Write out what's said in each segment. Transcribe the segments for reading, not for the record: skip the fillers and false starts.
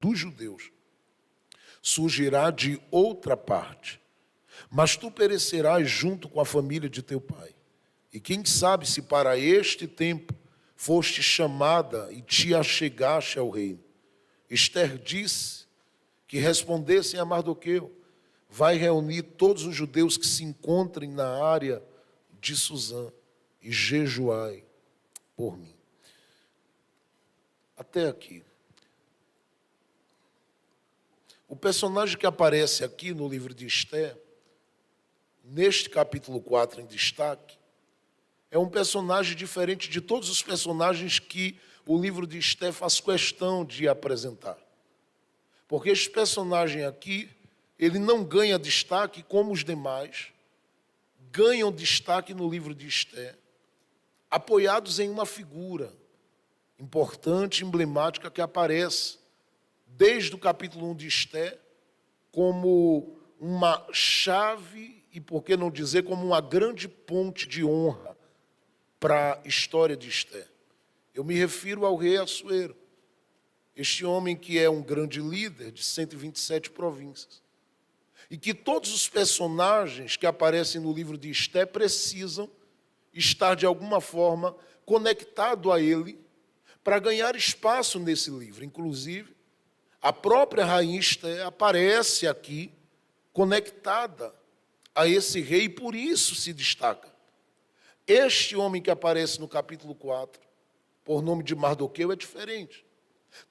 dos judeus surgirá de outra parte, mas tu perecerás junto com a família de teu pai. E quem sabe se para este tempo foste chamada e te achegaste ao reino. Esther disse que respondessem a Mardoqueu: vai reunir todos os judeus que se encontrem na área de Suzã e jejuai por mim. Até aqui. O personagem que aparece aqui no livro de Esther, neste capítulo 4 em destaque, é um personagem diferente de todos os personagens que o livro de Esther faz questão de apresentar. Porque este personagem aqui, ele não ganha destaque como os demais, ganham destaque no livro de Esther, apoiados em uma figura importante, emblemática, que aparece desde o capítulo 1 de Esther como uma chave, e por que não dizer, como uma grande ponte de honra para a história de Esther. Eu me refiro ao rei Assuero, este homem que é um grande líder de 127 províncias, e que todos os personagens que aparecem no livro de Esther precisam estar, de alguma forma, conectado a ele para ganhar espaço nesse livro. Inclusive, a própria rainha Esther aparece aqui conectada a esse rei, e por isso se destaca. Este homem que aparece no capítulo 4, por nome de Mardoqueu, é diferente.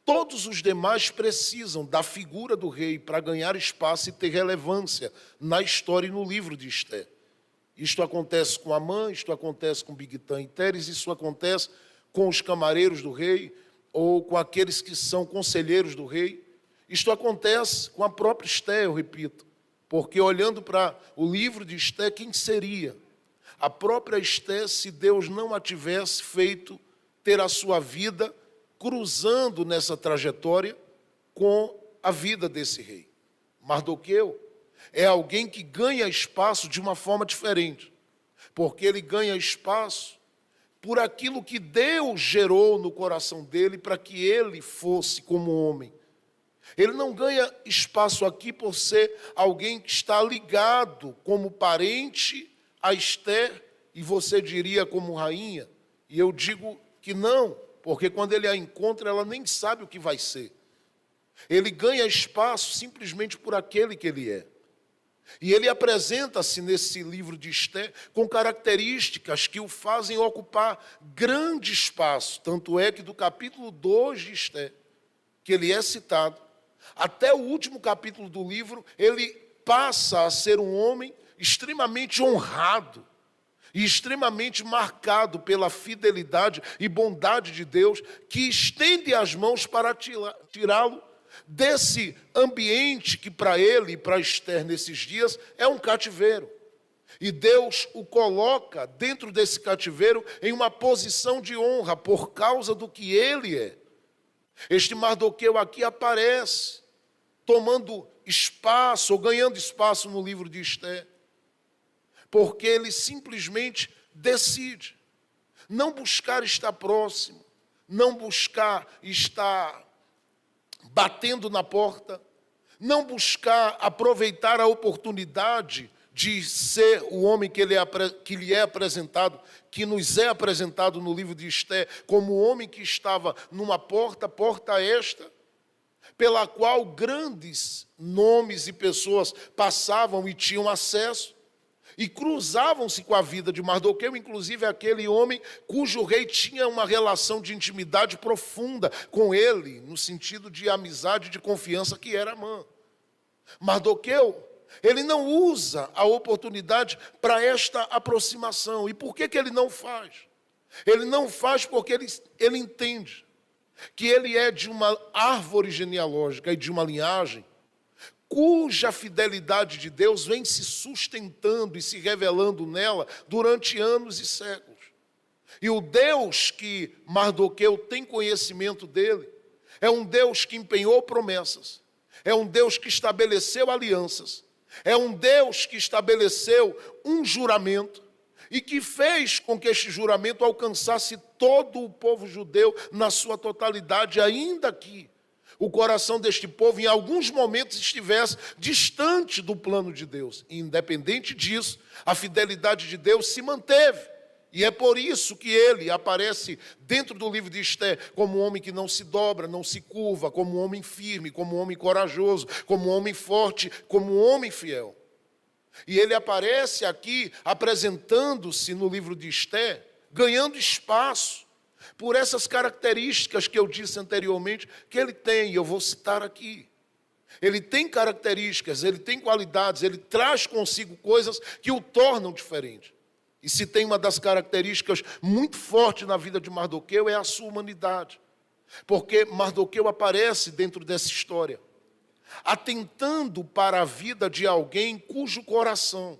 Todos os demais precisam da figura do rei para ganhar espaço e ter relevância na história e no livro de Esther. Isto acontece com Amã, isto acontece com Bigtã e Teres, isso acontece com os camareiros do rei, ou com aqueles que são conselheiros do rei. Isto acontece com a própria Esther, eu repito, porque olhando para o livro de Esther, quem seria? A própria Esther, se Deus não a tivesse feito ter a sua vida cruzando nessa trajetória com a vida desse rei. Mardoqueu é alguém que ganha espaço de uma forma diferente, porque ele ganha espaço por aquilo que Deus gerou no coração dele para que ele fosse como homem. Ele não ganha espaço aqui por ser alguém que está ligado como parente a Esther, e você diria como rainha, e eu digo que não, porque quando ele a encontra, ela nem sabe o que vai ser. Ele ganha espaço simplesmente por aquele que ele é. E ele apresenta-se nesse livro de Esther com características que o fazem ocupar grande espaço. Tanto é que do capítulo 2 de Esther, que ele é citado, até o último capítulo do livro, ele passa a ser um homem extremamente honrado e extremamente marcado pela fidelidade e bondade de Deus, que estende as mãos para tirá-lo desse ambiente que para ele e para Esther nesses dias é um cativeiro. E Deus o coloca dentro desse cativeiro em uma posição de honra por causa do que ele é. Este Mardoqueu aqui aparece tomando espaço ou ganhando espaço no livro de Esther, porque ele simplesmente decide não buscar estar próximo, não buscar estar batendo na porta, não buscar aproveitar a oportunidade de ser o homem que lhe é apresentado, que nos é apresentado no livro de Esther, como o homem que estava numa porta esta, pela qual grandes nomes e pessoas passavam e tinham acesso, e cruzavam-se com a vida de Mardoqueu, inclusive aquele homem cujo rei tinha uma relação de intimidade profunda com ele, no sentido de amizade e de confiança, que era Amã. Mardoqueu, ele não usa a oportunidade para esta aproximação. E por que ele não faz? Ele não faz porque ele entende que ele é de uma árvore genealógica e de uma linhagem cuja fidelidade de Deus vem se sustentando e se revelando nela durante anos e séculos. E o Deus que Mardoqueu tem conhecimento dele é um Deus que empenhou promessas, é um Deus que estabeleceu alianças, é um Deus que estabeleceu um juramento e que fez com que este juramento alcançasse todo o povo judeu na sua totalidade, ainda que o coração deste povo em alguns momentos estivesse distante do plano de Deus. E, independente disso, a fidelidade de Deus se manteve. E é por isso que ele aparece dentro do livro de Esther como um homem que não se dobra, não se curva, como um homem firme, como um homem corajoso, como um homem forte, como um homem fiel. E ele aparece aqui apresentando-se no livro de Esther, ganhando espaço por essas características que eu disse anteriormente que ele tem, e eu vou citar aqui. Ele tem características, ele tem qualidades, ele traz consigo coisas que o tornam diferente. E se tem uma das características muito fortes na vida de Mardoqueu é a sua humanidade. Porque Mardoqueu aparece dentro dessa história, atentando para a vida de alguém cujo coração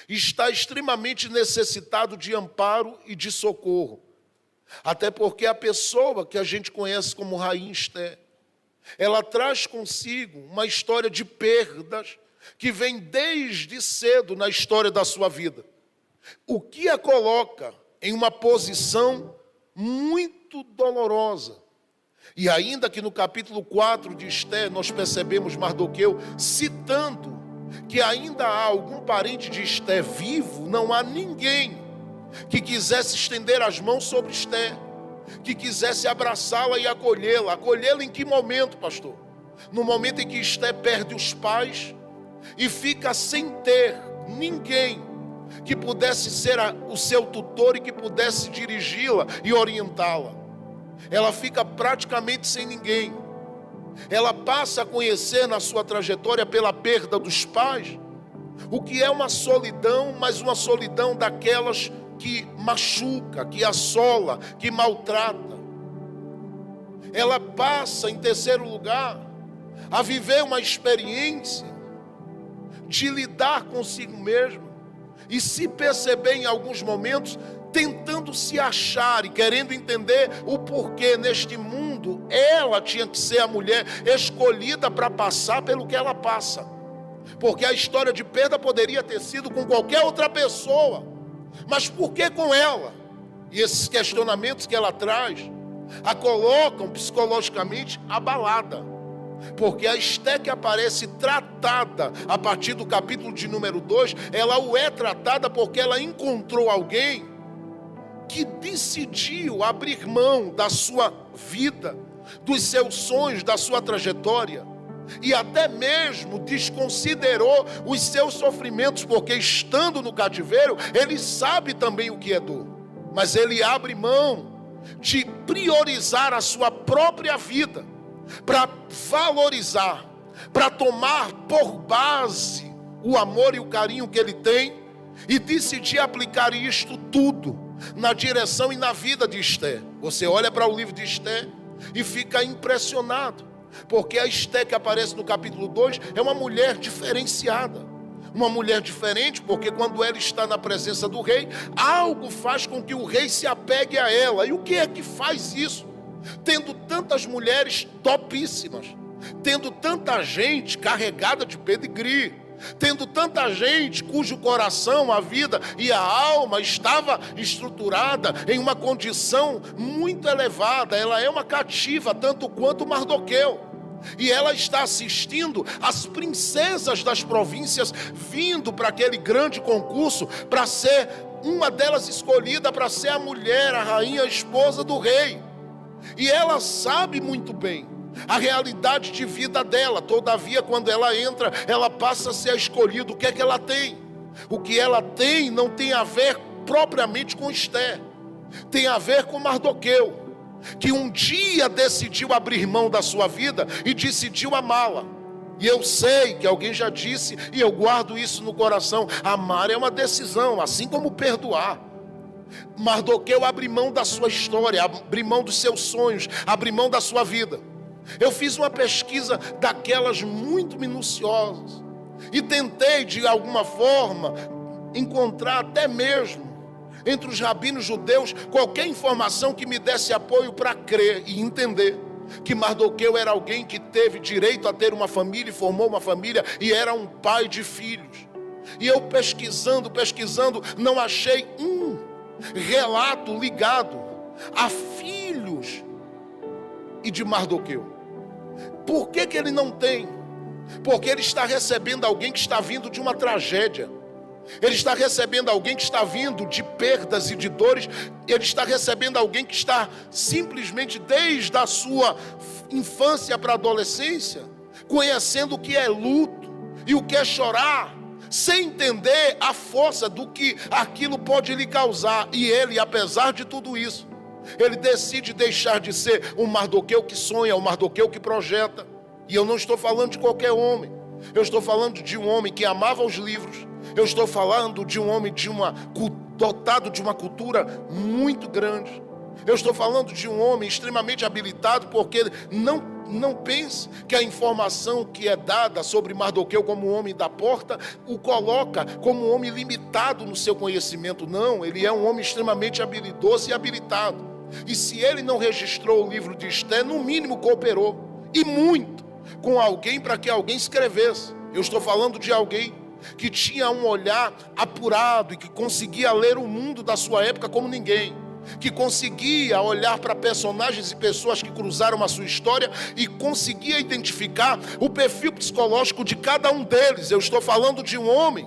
está extremamente necessitado de amparo e de socorro. Até porque a pessoa que a gente conhece como Rainha Esther, ela traz consigo uma história de perdas que vem desde cedo na história da sua vida. O que a coloca em uma posição muito dolorosa. E ainda que no capítulo 4 de Esther nós percebemos Mardoqueu citando que ainda há algum parente de Esther vivo, não há ninguém que quisesse estender as mãos sobre Esther, que quisesse abraçá-la e acolhê-la. Acolhê-la em que momento, pastor? No momento em que Esther perde os pais e fica sem ter ninguém que pudesse ser o seu tutor e que pudesse dirigi-la e orientá-la. Ela fica praticamente sem ninguém. Ela passa a conhecer na sua trajetória, pela perda dos pais, o que é uma solidão, mas uma solidão daquelas que machuca, que assola, que maltrata. Ela passa, em terceiro lugar, a viver uma experiência de lidar consigo mesma e se perceber em alguns momentos tentando se achar e querendo entender o porquê neste mundo ela tinha que ser a mulher escolhida para passar pelo que ela passa. Porque a história de perda poderia ter sido com qualquer outra pessoa, mas por que com ela? E esses questionamentos que ela traz a colocam psicologicamente abalada. Porque a Esther que aparece tratada a partir do capítulo de número 2, ela o é tratada porque ela encontrou alguém que decidiu abrir mão da sua vida, dos seus sonhos, da sua trajetória, e até mesmo desconsiderou os seus sofrimentos, porque estando no cativeiro, ele sabe também o que é dor, mas ele abre mão de priorizar a sua própria vida, para valorizar, para tomar por base o amor e o carinho que ele tem, e decidir aplicar isto tudo na direção e na vida de Esther. Você olha para o livro de Esther e fica impressionado, porque a Esther que aparece no capítulo 2 é uma mulher diferenciada, uma mulher diferente, porque quando ela está na presença do rei, algo faz com que o rei se apegue a ela. E o que é que faz isso? Tendo tantas mulheres topíssimas, tendo tanta gente carregada de pedigree, tendo tanta gente cujo coração, a vida e a alma estava estruturada em uma condição muito elevada. Ela é uma cativa, tanto quanto Mardoqueu. E ela está assistindo as princesas das províncias vindo para aquele grande concurso, para ser uma delas escolhida para ser a mulher, a rainha, a esposa do rei. E ela sabe muito bem a realidade de vida dela. Todavia, quando ela entra, ela passa a ser a escolhida. O que é que ela tem? O que ela tem não tem a ver propriamente com Esther, tem a ver com Mardoqueu, que um dia decidiu abrir mão da sua vida e decidiu amá-la. E eu sei que alguém já disse, e eu guardo isso no coração: amar é uma decisão, assim como perdoar. Mardoqueu abre mão da sua história, abre mão dos seus sonhos, abre mão da sua vida. Eu fiz uma pesquisa daquelas muito minuciosas e tentei de alguma forma encontrar até mesmo entre os rabinos judeus qualquer informação que me desse apoio para crer e entender que Mardoqueu era alguém que teve direito a ter uma família e formou uma família e era um pai de filhos. E eu pesquisando, não achei um relato ligado a filhos e de Mardoqueu. Por que ele não tem? Porque ele está recebendo alguém que está vindo de uma tragédia. Ele está recebendo alguém que está vindo de perdas e de dores. Ele está recebendo alguém que está simplesmente desde a sua infância para a adolescência, conhecendo o que é luto e o que é chorar, sem entender a força do que aquilo pode lhe causar. E ele, apesar de tudo isso, ele decide deixar de ser um Mardoqueu que sonha, um Mardoqueu que projeta. E eu não estou falando de qualquer homem. Eu estou falando de um homem que amava os livros. Eu estou falando de um homem dotado de uma cultura muito grande. Eu estou falando de um homem extremamente habilitado, porque não pense que a informação que é dada sobre Mardoqueu como homem da porta o coloca como um homem limitado no seu conhecimento. Não, ele é um homem extremamente habilidoso e habilitado. E se ele não registrou o livro de Esté, no mínimo cooperou, e muito, com alguém para que alguém escrevesse. Eu estou falando de alguém que tinha um olhar apurado e que conseguia ler o mundo da sua época como ninguém, que conseguia olhar para personagens e pessoas que cruzaram a sua história e conseguia identificar o perfil psicológico de cada um deles. Eu estou falando de um homem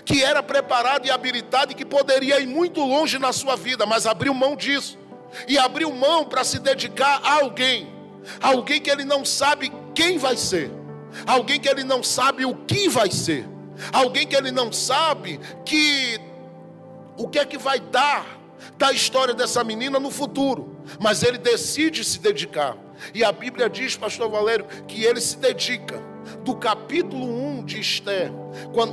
que era preparado e habilitado e que poderia ir muito longe na sua vida, mas abriu mão disso e abriu mão para se dedicar a alguém que ele não sabe quem vai ser, alguém que ele não sabe o que vai ser, alguém que ele não sabe o que é que vai dar da história dessa menina no futuro, mas ele decide se dedicar. E a Bíblia diz, pastor Valério, que ele se dedica do capítulo 1 de Esté,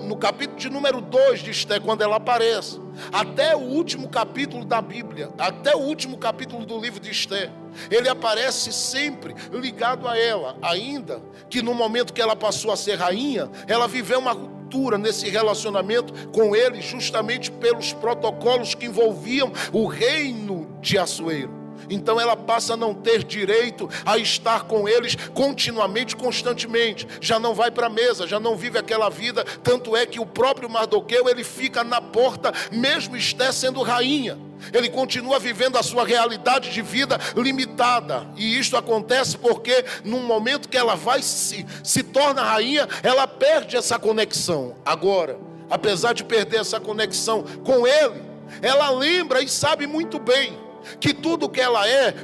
no capítulo de número 2 de Esté, quando ela aparece, até o último capítulo da Bíblia, até o último capítulo do livro de Esté, ele aparece sempre ligado a ela, ainda que no momento que ela passou a ser rainha, ela viveu uma ruptura nesse relacionamento com ele, justamente pelos protocolos que envolviam o reino de Assuero. Então ela passa a não ter direito a estar com eles continuamente, constantemente. Já não vai para a mesa, já não vive aquela vida. Tanto é que o próprio Mardoqueu, ele fica na porta, mesmo Esté sendo rainha. Ele continua vivendo a sua realidade de vida limitada. E isto acontece porque no momento que ela vai se torna rainha, ela perde essa conexão. Agora, apesar de perder essa conexão com ele, ela lembra e sabe muito bem que tudo que ela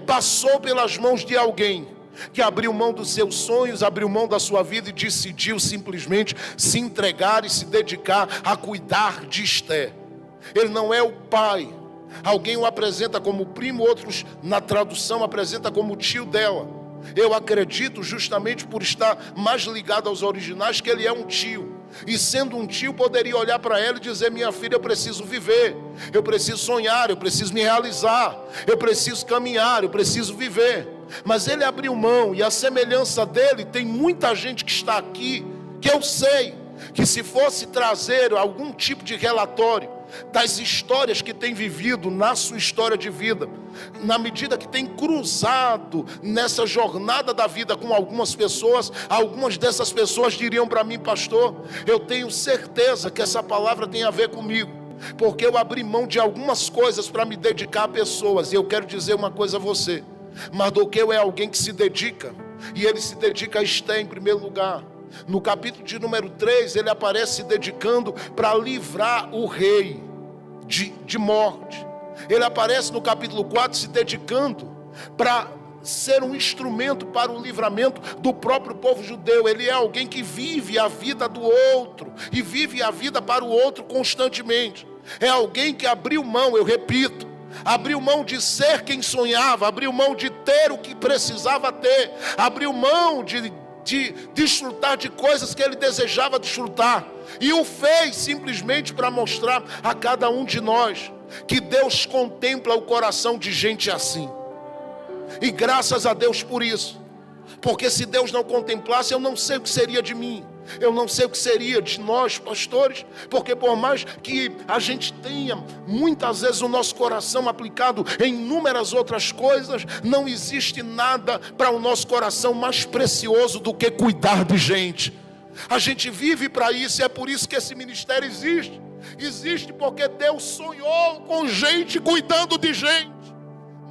passou pelas mãos de alguém que abriu mão dos seus sonhos, abriu mão da sua vida e decidiu simplesmente se entregar e se dedicar a cuidar de Esté. Ele não é o pai. Alguém o apresenta como primo, outros na tradução apresenta como tio dela. Eu acredito, justamente por estar mais ligado aos originais, que ele é um tio. E sendo um tio, poderia olhar para ela e dizer: minha filha, eu preciso viver, eu preciso sonhar, eu preciso me realizar, eu preciso caminhar, eu preciso viver. Mas ele abriu mão, e a semelhança dele, tem muita gente que está aqui, que eu sei, que se fosse trazer algum tipo de relatório das histórias que tem vivido na sua história de vida, na medida que tem cruzado nessa jornada da vida com algumas pessoas, algumas dessas pessoas diriam para mim: pastor, eu tenho certeza que essa palavra tem a ver comigo, porque eu abri mão de algumas coisas para me dedicar a pessoas. E eu quero dizer uma coisa a você: Mardoqueu é alguém que se dedica, e ele se dedica a Esté em primeiro lugar. No capítulo de número 3, ele aparece se dedicando para livrar o rei de morte. Ele aparece no capítulo 4 se dedicando para ser um instrumento para o livramento do próprio povo judeu. Ele é alguém que vive a vida do outro e vive a vida para o outro constantemente. É alguém que abriu mão, eu repito, abriu mão de ser quem sonhava, abriu mão de ter o que precisava ter, abriu mão de desfrutar de coisas que ele desejava desfrutar, e o fez simplesmente para mostrar a cada um de nós que Deus contempla o coração de gente assim. E graças a Deus por isso, porque se Deus não contemplasse, eu não sei o que seria de mim, eu não sei o que seria de nós pastores, porque por mais que a gente tenha muitas vezes o nosso coração aplicado em inúmeras outras coisas, não existe nada para o nosso coração mais precioso do que cuidar de gente. A gente vive para isso, e é por isso que esse ministério existe. Existe porque Deus sonhou com gente cuidando de gente.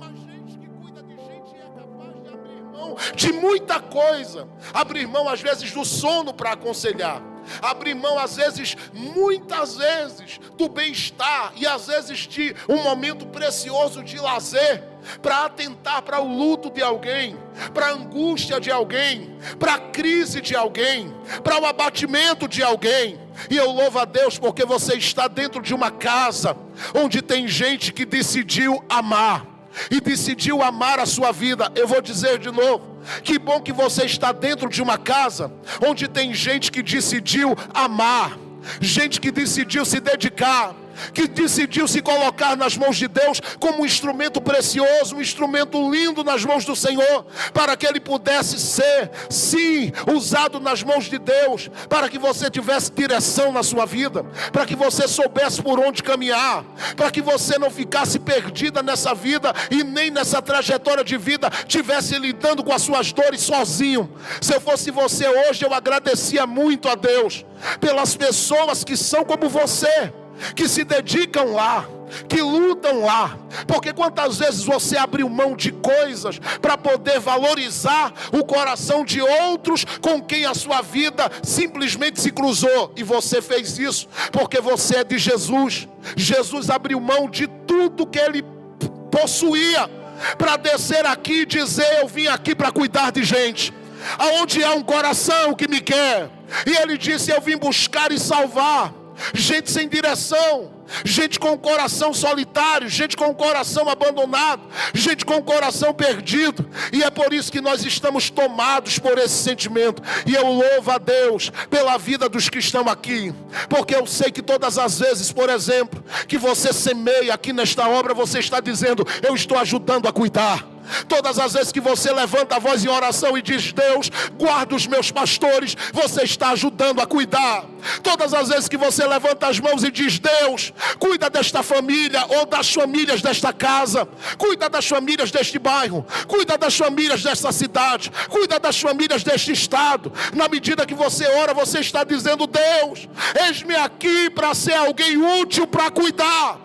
Mas gente que cuida de gente é capaz de abrir mão mão de muita coisa. Abrir mão, às vezes, do sono para aconselhar. Abrir mão, às vezes, muitas vezes, do bem-estar e às vezes de um momento precioso de lazer, para atentar para o luto de alguém, para a angústia de alguém, para a crise de alguém, para o abatimento de alguém. E eu louvo a Deus porque você está dentro de uma casa onde tem gente que decidiu amar e decidiu amar a sua vida. Eu vou dizer de novo, que bom que você está dentro de uma casa onde tem gente que decidiu amar, gente que decidiu se dedicar, que decidiu se colocar nas mãos de Deus como um instrumento precioso, um instrumento lindo nas mãos do Senhor, para que Ele pudesse ser, sim, usado nas mãos de Deus, para que você tivesse direção na sua vida, para que você soubesse por onde caminhar, para que você não ficasse perdida nessa vida e nem nessa trajetória de vida tivesse lidando com as suas dores sozinho. Se eu fosse você hoje, eu agradecia muito a Deus pelas pessoas que são como você, que se dedicam lá, que lutam lá, porque quantas vezes você abriu mão de coisas para poder valorizar o coração de outros com quem a sua vida simplesmente se cruzou, e você fez isso porque você é de Jesus. Jesus abriu mão de tudo que ele possuía para descer aqui e dizer: eu vim aqui para cuidar de gente, aonde há um coração que me quer. E ele disse: eu vim buscar e salvar gente sem direção, gente com o coração solitário, gente com o coração abandonado, gente com o coração perdido. E é por isso que nós estamos tomados por esse sentimento. E eu louvo a Deus pela vida dos que estão aqui, porque eu sei que todas as vezes, por exemplo, que você semeia aqui nesta obra, você está dizendo: eu estou ajudando a cuidar. Todas as vezes que você levanta a voz em oração e diz: Deus, guarda os meus pastores, você está ajudando a cuidar. Todas as vezes que você levanta as mãos e diz: Deus, cuida desta família ou das famílias desta casa, cuida das famílias deste bairro, cuida das famílias desta cidade, cuida das famílias deste estado. Na medida que você ora, você está dizendo: Deus, eis-me aqui para ser alguém útil para cuidar.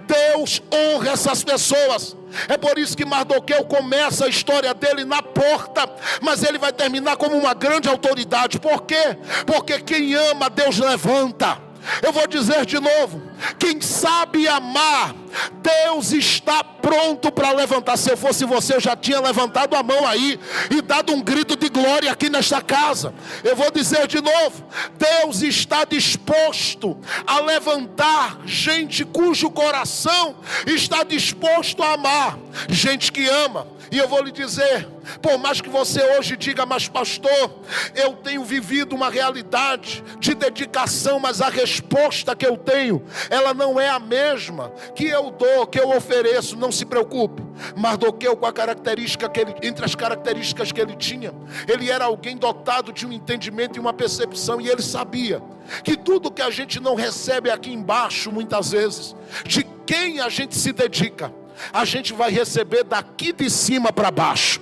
Deus honra essas pessoas. É por isso que Mardoqueu começa a história dele na porta, mas ele vai terminar como uma grande autoridade. Por quê? Porque quem ama, Deus levanta. Eu vou dizer de novo: quem sabe amar, Deus está pronto para levantar. Se eu fosse você, eu já tinha levantado a mão aí e dado um grito de glória aqui nesta casa. Eu vou dizer de novo: Deus está disposto a levantar gente cujo coração está disposto a amar, gente que ama. E eu vou lhe dizer, por mais que você hoje diga: mas pastor, eu tenho vivido uma realidade de dedicação, mas a resposta que eu tenho, ela não é a mesma que eu dou, que eu ofereço. Não se preocupe. Mardoqueu, com a característica que ele, entre as características que ele tinha, ele era alguém dotado de um entendimento e uma percepção, e ele sabia que tudo que a gente não recebe aqui embaixo, muitas vezes, de quem a gente se dedica, a gente vai receber daqui de cima para baixo.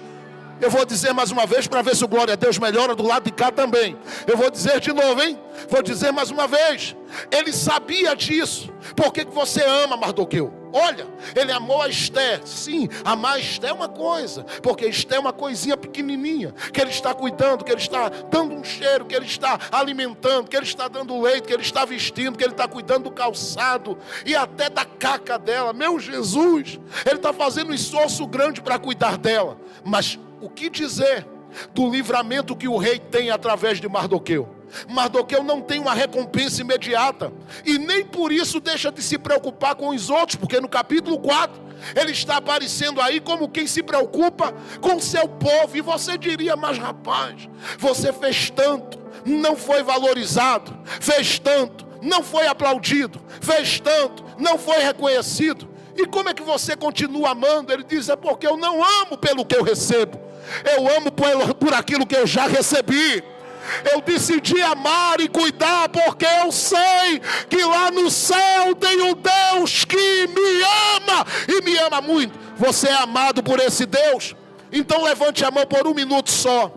Eu vou dizer mais uma vez, para ver se o glória a Deus melhora do lado de cá também. Eu vou dizer de novo, hein? Vou dizer mais uma vez. Ele sabia disso. Por que você ama Mardoqueu? Olha, ele amou a Esté. Sim, amar a Esté é uma coisa, porque Esté é uma coisinha pequenininha, que ele está cuidando, que ele está dando um cheiro, que ele está alimentando, que ele está dando leite, que ele está vestindo, que ele está cuidando do calçado e até da caca dela. Meu Jesus, ele está fazendo um esforço grande para cuidar dela. Mas o que dizer do livramento que o rei tem através de Mardoqueu? Mardoqueu não tem uma recompensa imediata, e nem por isso deixa de se preocupar com os outros, porque no capítulo 4 ele está aparecendo aí como quem se preocupa com o seu povo. E você diria: mas rapaz, você fez tanto, não foi valorizado, fez tanto, não foi aplaudido, fez tanto, não foi reconhecido, e como é que você continua amando? Ele diz: é porque eu não amo pelo que eu recebo, eu amo por aquilo que eu já recebi. Eu decidi amar e cuidar porque eu sei que lá no céu tem um Deus que me ama, e me ama muito. Você é amado por esse Deus? Então levante a mão por um minuto só,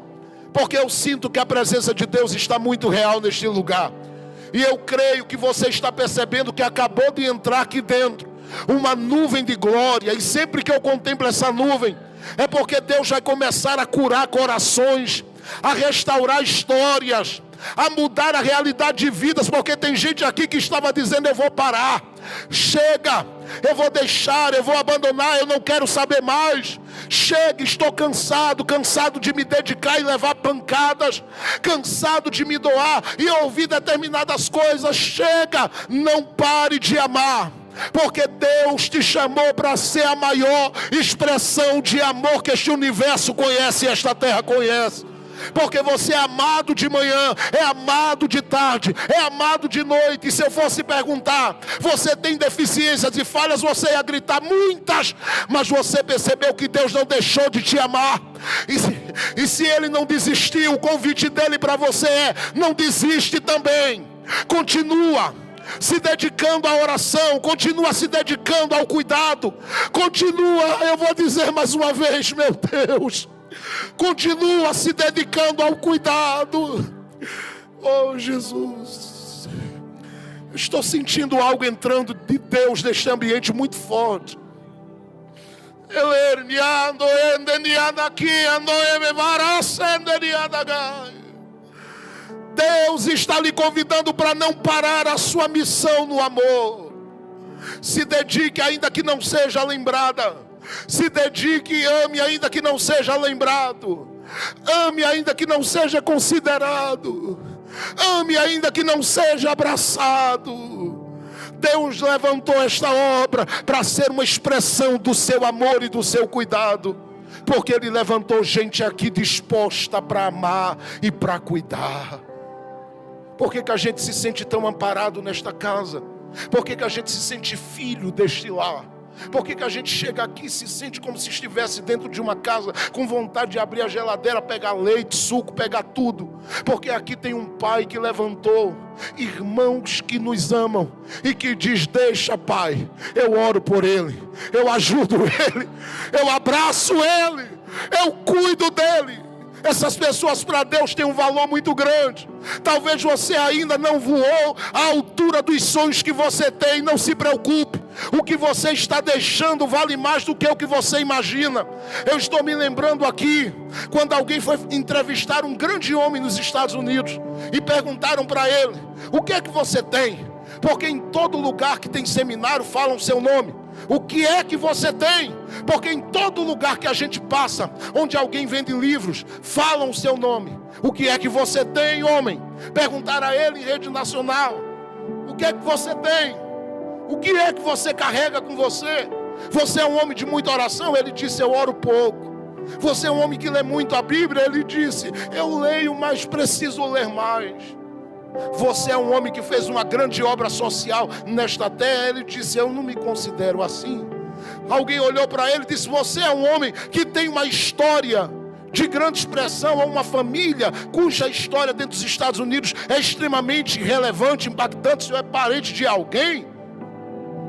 porque eu sinto que a presença de Deus está muito real neste lugar. E eu creio que você está percebendo que acabou de entrar aqui dentro uma nuvem de glória, e sempre que eu contemplo essa nuvem, É porque Deus vai começar a curar corações, a restaurar histórias, a mudar a realidade de vidas. Porque tem gente aqui que estava dizendo: eu vou parar, chega, eu vou deixar, eu vou abandonar, eu não quero saber mais. Chega, estou cansado de me dedicar e levar pancadas, cansado de me doar e ouvir determinadas coisas. Chega, não pare de amar, porque Deus te chamou para ser a maior expressão de amor que este universo conhece e esta terra conhece. Porque você é amado de manhã, é amado de tarde, é amado de noite. E se eu fosse perguntar: você tem deficiências e falhas? Você ia gritar: muitas. Mas você percebeu que Deus não deixou de te amar. E se Ele não desistiu, o convite dele para você é: não desiste também. Continua se dedicando à oração, continua se dedicando ao cuidado, continua, eu vou dizer mais uma vez, meu Deus, continua se dedicando ao cuidado. Oh Jesus, eu estou sentindo algo entrando de Deus neste ambiente muito forte. Deus está lhe convidando para não parar a sua missão no amor. Se dedique ainda que não seja lembrada. Se dedique e ame ainda que não seja lembrado. Ame ainda que não seja considerado. Ame ainda que não seja abraçado. Deus levantou esta obra para ser uma expressão do seu amor e do seu cuidado. Porque Ele levantou gente aqui disposta para amar e para cuidar. Por que a gente se sente tão amparado nesta casa? Por que a gente se sente filho deste lar? Por que a gente chega aqui e se sente como se estivesse dentro de uma casa, com vontade de abrir a geladeira, pegar leite, suco, pegar tudo? Porque aqui tem um pai que levantou irmãos que nos amam e que diz: deixa, pai, eu oro por ele, eu ajudo ele, eu abraço ele, eu cuido dele. Essas pessoas para Deus têm um valor muito grande. Talvez você ainda não voou à altura dos sonhos que você tem. Não se preocupe. O que você está deixando vale mais do que o que você imagina. Eu estou me lembrando aqui, quando alguém foi entrevistar um grande homem nos Estados Unidos, e perguntaram para ele: o que é que você tem? Porque em todo lugar que tem seminário falam o seu nome. O que é que você tem? Porque em todo lugar que a gente passa, onde alguém vende livros, falam o seu nome. O que é que você tem, homem? Perguntaram a ele em rede nacional: o que é que você tem? O que é que você carrega com você? Você é um homem de muita oração? Ele disse: eu oro pouco. Você é um homem que lê muito a Bíblia? Ele disse: eu leio, mas preciso ler mais. Você é um homem que fez uma grande obra social nesta terra? Ele disse: eu não me considero assim. Alguém olhou para ele e disse: você é um homem que tem uma história de grande expressão, ou uma família cuja história dentro dos Estados Unidos é extremamente relevante, impactante. O senhor é parente de alguém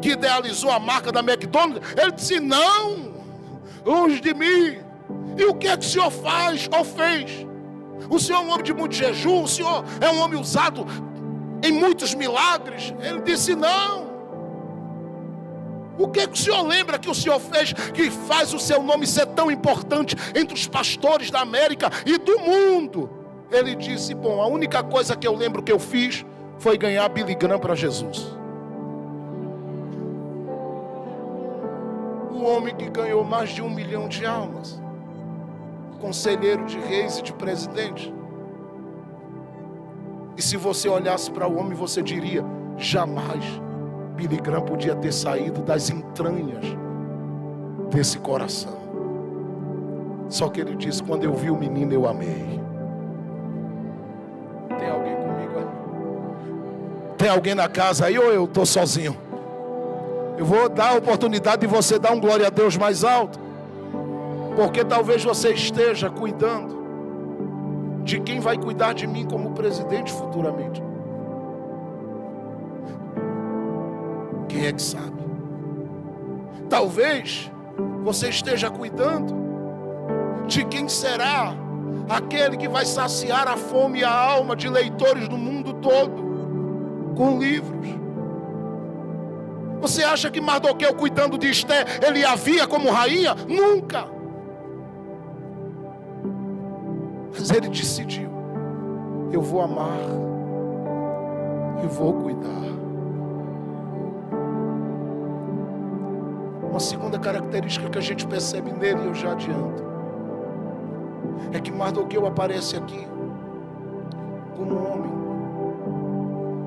que idealizou a marca da McDonald's? Ele disse: não, longe de mim. E o que é que o senhor faz ou fez? O senhor é um homem de muito jejum, o senhor é um homem usado em muitos milagres? Ele disse: não. O que é que o senhor lembra que o senhor fez, que faz o seu nome ser tão importante entre os pastores da América e do mundo? Ele disse: bom, a única coisa que eu lembro que eu fiz foi ganhar Billy Graham para Jesus. O homem que ganhou mais de 1 milhão de almas, conselheiro de reis e de presidente. E se você olhasse para o homem, você diria: jamais Billy Graham podia ter saído das entranhas desse coração. Só que ele disse: quando eu vi o menino, eu amei. Tem alguém comigo aí? Tem alguém na casa aí, ou eu estou sozinho? Eu vou dar a oportunidade de você dar um glória a Deus mais alto. Porque talvez você esteja cuidando de quem vai cuidar de mim como presidente futuramente. Quem é que sabe? Talvez você esteja cuidando de quem será aquele que vai saciar a fome e a alma de leitores do mundo todo com livros. Você acha que Mardoqueu, cuidando de Esté, ele a via como rainha? Nunca. Mas ele decidiu: eu vou amar e vou cuidar. Uma segunda característica que a gente percebe nele, e eu já adianto, é que Mardoqueu aparece aqui como um homem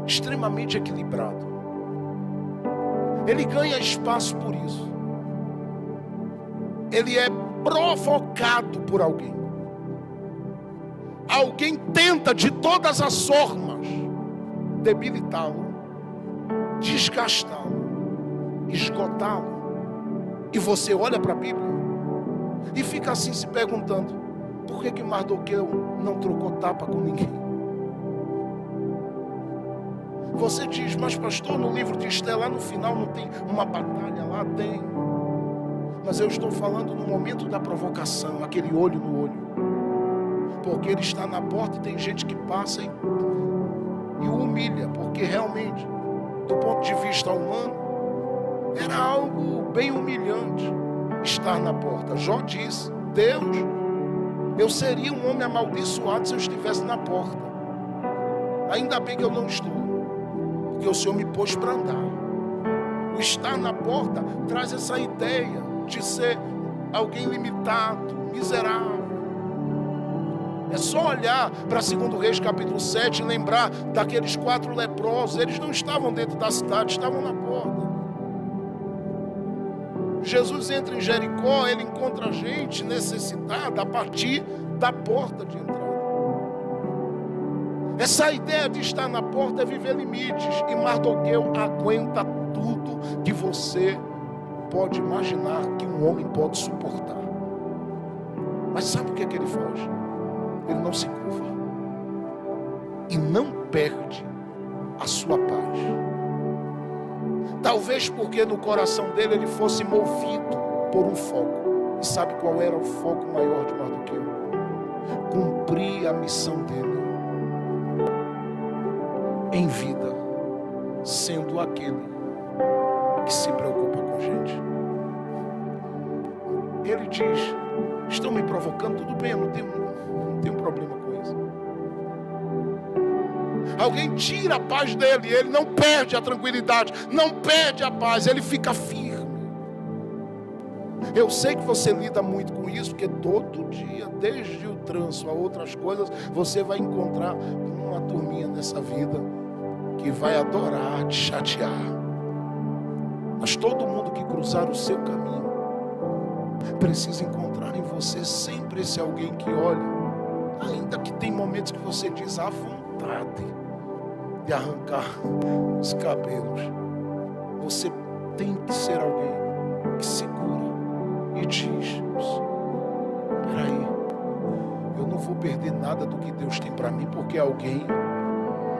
extremamente equilibrado. Ele ganha espaço por isso. Ele é provocado por alguém. Alguém tenta de todas as formas debilitá-lo, desgastá-lo, esgotá-lo. E você olha para a Bíblia e fica assim se perguntando: por que Mardoqueu não trocou tapa com ninguém? Você diz: mas pastor, no livro de Esté lá no final não tem uma batalha? Lá tem. Mas eu estou falando no momento da provocação, aquele olho no olho. Porque ele está na porta e tem gente que passa e o humilha. Porque realmente, do ponto de vista humano, era algo bem humilhante estar na porta. Jó disse: Deus, eu seria um homem amaldiçoado se eu estivesse na porta. Ainda bem que eu não estou, porque o Senhor me pôs para andar. O estar na porta traz essa ideia de ser alguém limitado, miserável. É só olhar para 2 Reis capítulo 7 e lembrar daqueles 4 leprosos. Eles não estavam dentro da cidade, estavam na porta. Jesus entra em Jericó, ele encontra a gente necessitada a partir da porta de entrada. Essa ideia de estar na porta é viver limites. E Mardoqueu aguenta tudo que você pode imaginar que um homem pode suportar. Mas sabe o que é que ele faz? Ele não se curva e não perde a sua paz. Talvez porque no coração dele ele fosse movido por um foco. E sabe qual era o foco maior de Mardoqueu? Cumprir a missão dele em vida, sendo aquele que se preocupa com a gente. Ele diz: estão me provocando, tudo bem, eu não tenho problema com isso. Alguém tira a paz dele, ele não perde a tranquilidade, não perde a paz, ele fica firme. Eu sei que você lida muito com isso, porque todo dia, desde o trânsito a outras coisas, você vai encontrar uma turminha nessa vida que vai adorar te chatear. Mas todo mundo que cruzar o seu caminho precisa encontrar em você sempre esse alguém que olha, ainda que tem momentos que você diz à vontade de arrancar os cabelos. Você tem que ser alguém que segura e diz: peraí, eu não vou perder nada do que Deus tem para mim porque alguém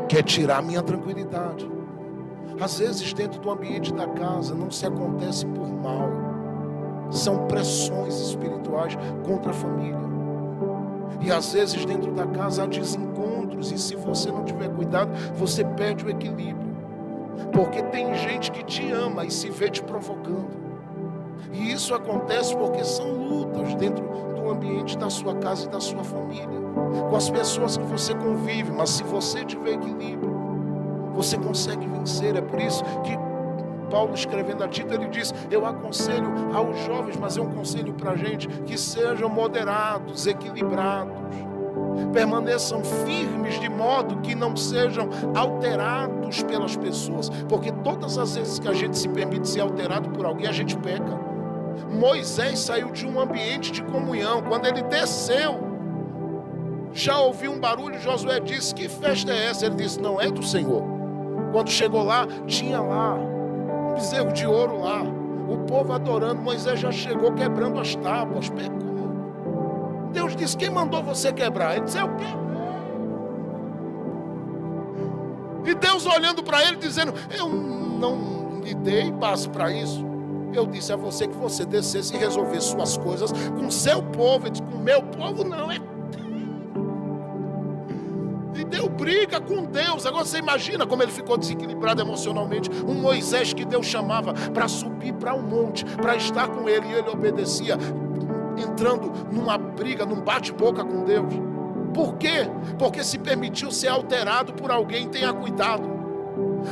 quer tirar a minha tranquilidade. Às vezes dentro do ambiente da casa não se acontece por mal, são pressões espirituais contra a família. E às vezes dentro da casa há desencontros, e se você não tiver cuidado, você perde o equilíbrio. Porque tem gente que te ama e se vê te provocando. E isso acontece porque são lutas dentro do ambiente da sua casa e da sua família, com as pessoas que você convive. Mas se você tiver equilíbrio, você consegue vencer. É por isso que Paulo, escrevendo a Tito, ele diz: eu aconselho aos jovens, mas é um conselho para a gente, que sejam moderados, equilibrados, permaneçam firmes, de modo que não sejam alterados pelas pessoas, porque todas as vezes que a gente se permite ser alterado por alguém, a gente peca. Moisés saiu de um ambiente de comunhão. Quando ele desceu, já ouviu um barulho. Josué disse: que festa é essa? Ele disse: não é do Senhor. Quando chegou lá, tinha lá um bezerro de ouro lá, o povo adorando. Moisés já chegou quebrando as tábuas, pecou. Deus disse: quem mandou você quebrar? Ele disse: eu quebrei. E Deus olhando para ele, dizendo: eu não lhe dei passo para isso. Eu disse a você que você descesse e resolvesse suas coisas com o seu povo. Ele disse: com o meu povo não, é. E deu briga com Deus. Agora você imagina como ele ficou desequilibrado emocionalmente. Um Moisés que Deus chamava para subir para um monte, para estar com ele, e ele obedecia, entrando numa briga, num bate-boca com Deus. Por quê? Porque se permitiu ser alterado por alguém. Tenha cuidado.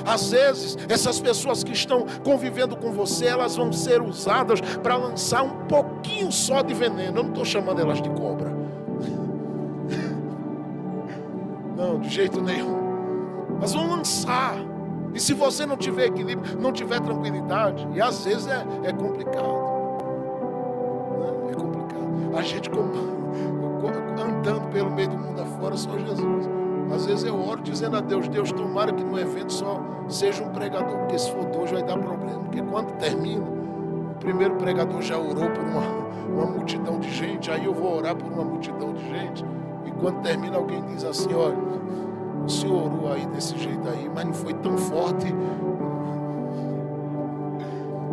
Às vezes, essas pessoas que estão convivendo com você, elas vão ser usadas para lançar um pouquinho só de veneno. Eu não estou chamando elas de cobra. Não, de jeito nenhum. Mas vão lançar. E se você não tiver equilíbrio, não tiver tranquilidade, e às vezes é complicado. É complicado. A gente andando pelo meio do mundo afora, só Jesus. Às vezes eu oro dizendo a Deus: Deus, tomara que no evento só seja um pregador, porque se for dois vai dar problema. Porque quando termina, o primeiro pregador já orou por uma multidão de gente, aí eu vou orar por uma multidão de gente, e quando termina alguém diz assim: olha, o senhor orou aí desse jeito aí, mas não foi tão forte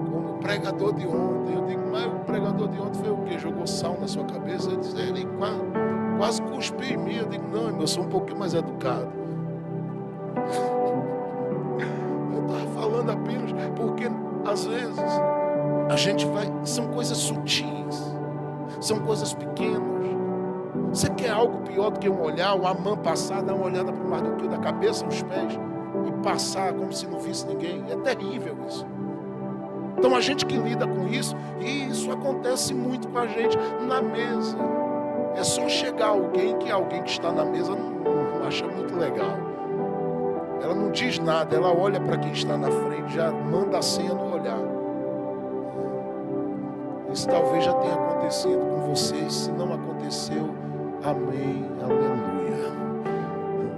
como o pregador de ontem. Eu digo: mas o pregador de ontem foi o quê? Jogou sal na sua cabeça? Ele diz: ele quase cuspiu em mim. Eu digo: não, irmão, eu sou um pouquinho mais educado. Eu estava falando apenas porque às vezes a gente vai, são coisas sutis, são coisas pequenas. Você quer algo pior do que um olhar, uma mão passar, dar uma olhada para o Mardoqueu da cabeça aos pés e passar como se não visse ninguém? É terrível isso. Então a gente que lida com isso, e isso acontece muito com a gente na mesa. É só chegar alguém que está na mesa não acha muito legal. Ela não diz nada, ela olha para quem está na frente, já manda a senha no olhar. Isso talvez já tenha acontecido com vocês. Se não aconteceu, amém, aleluia.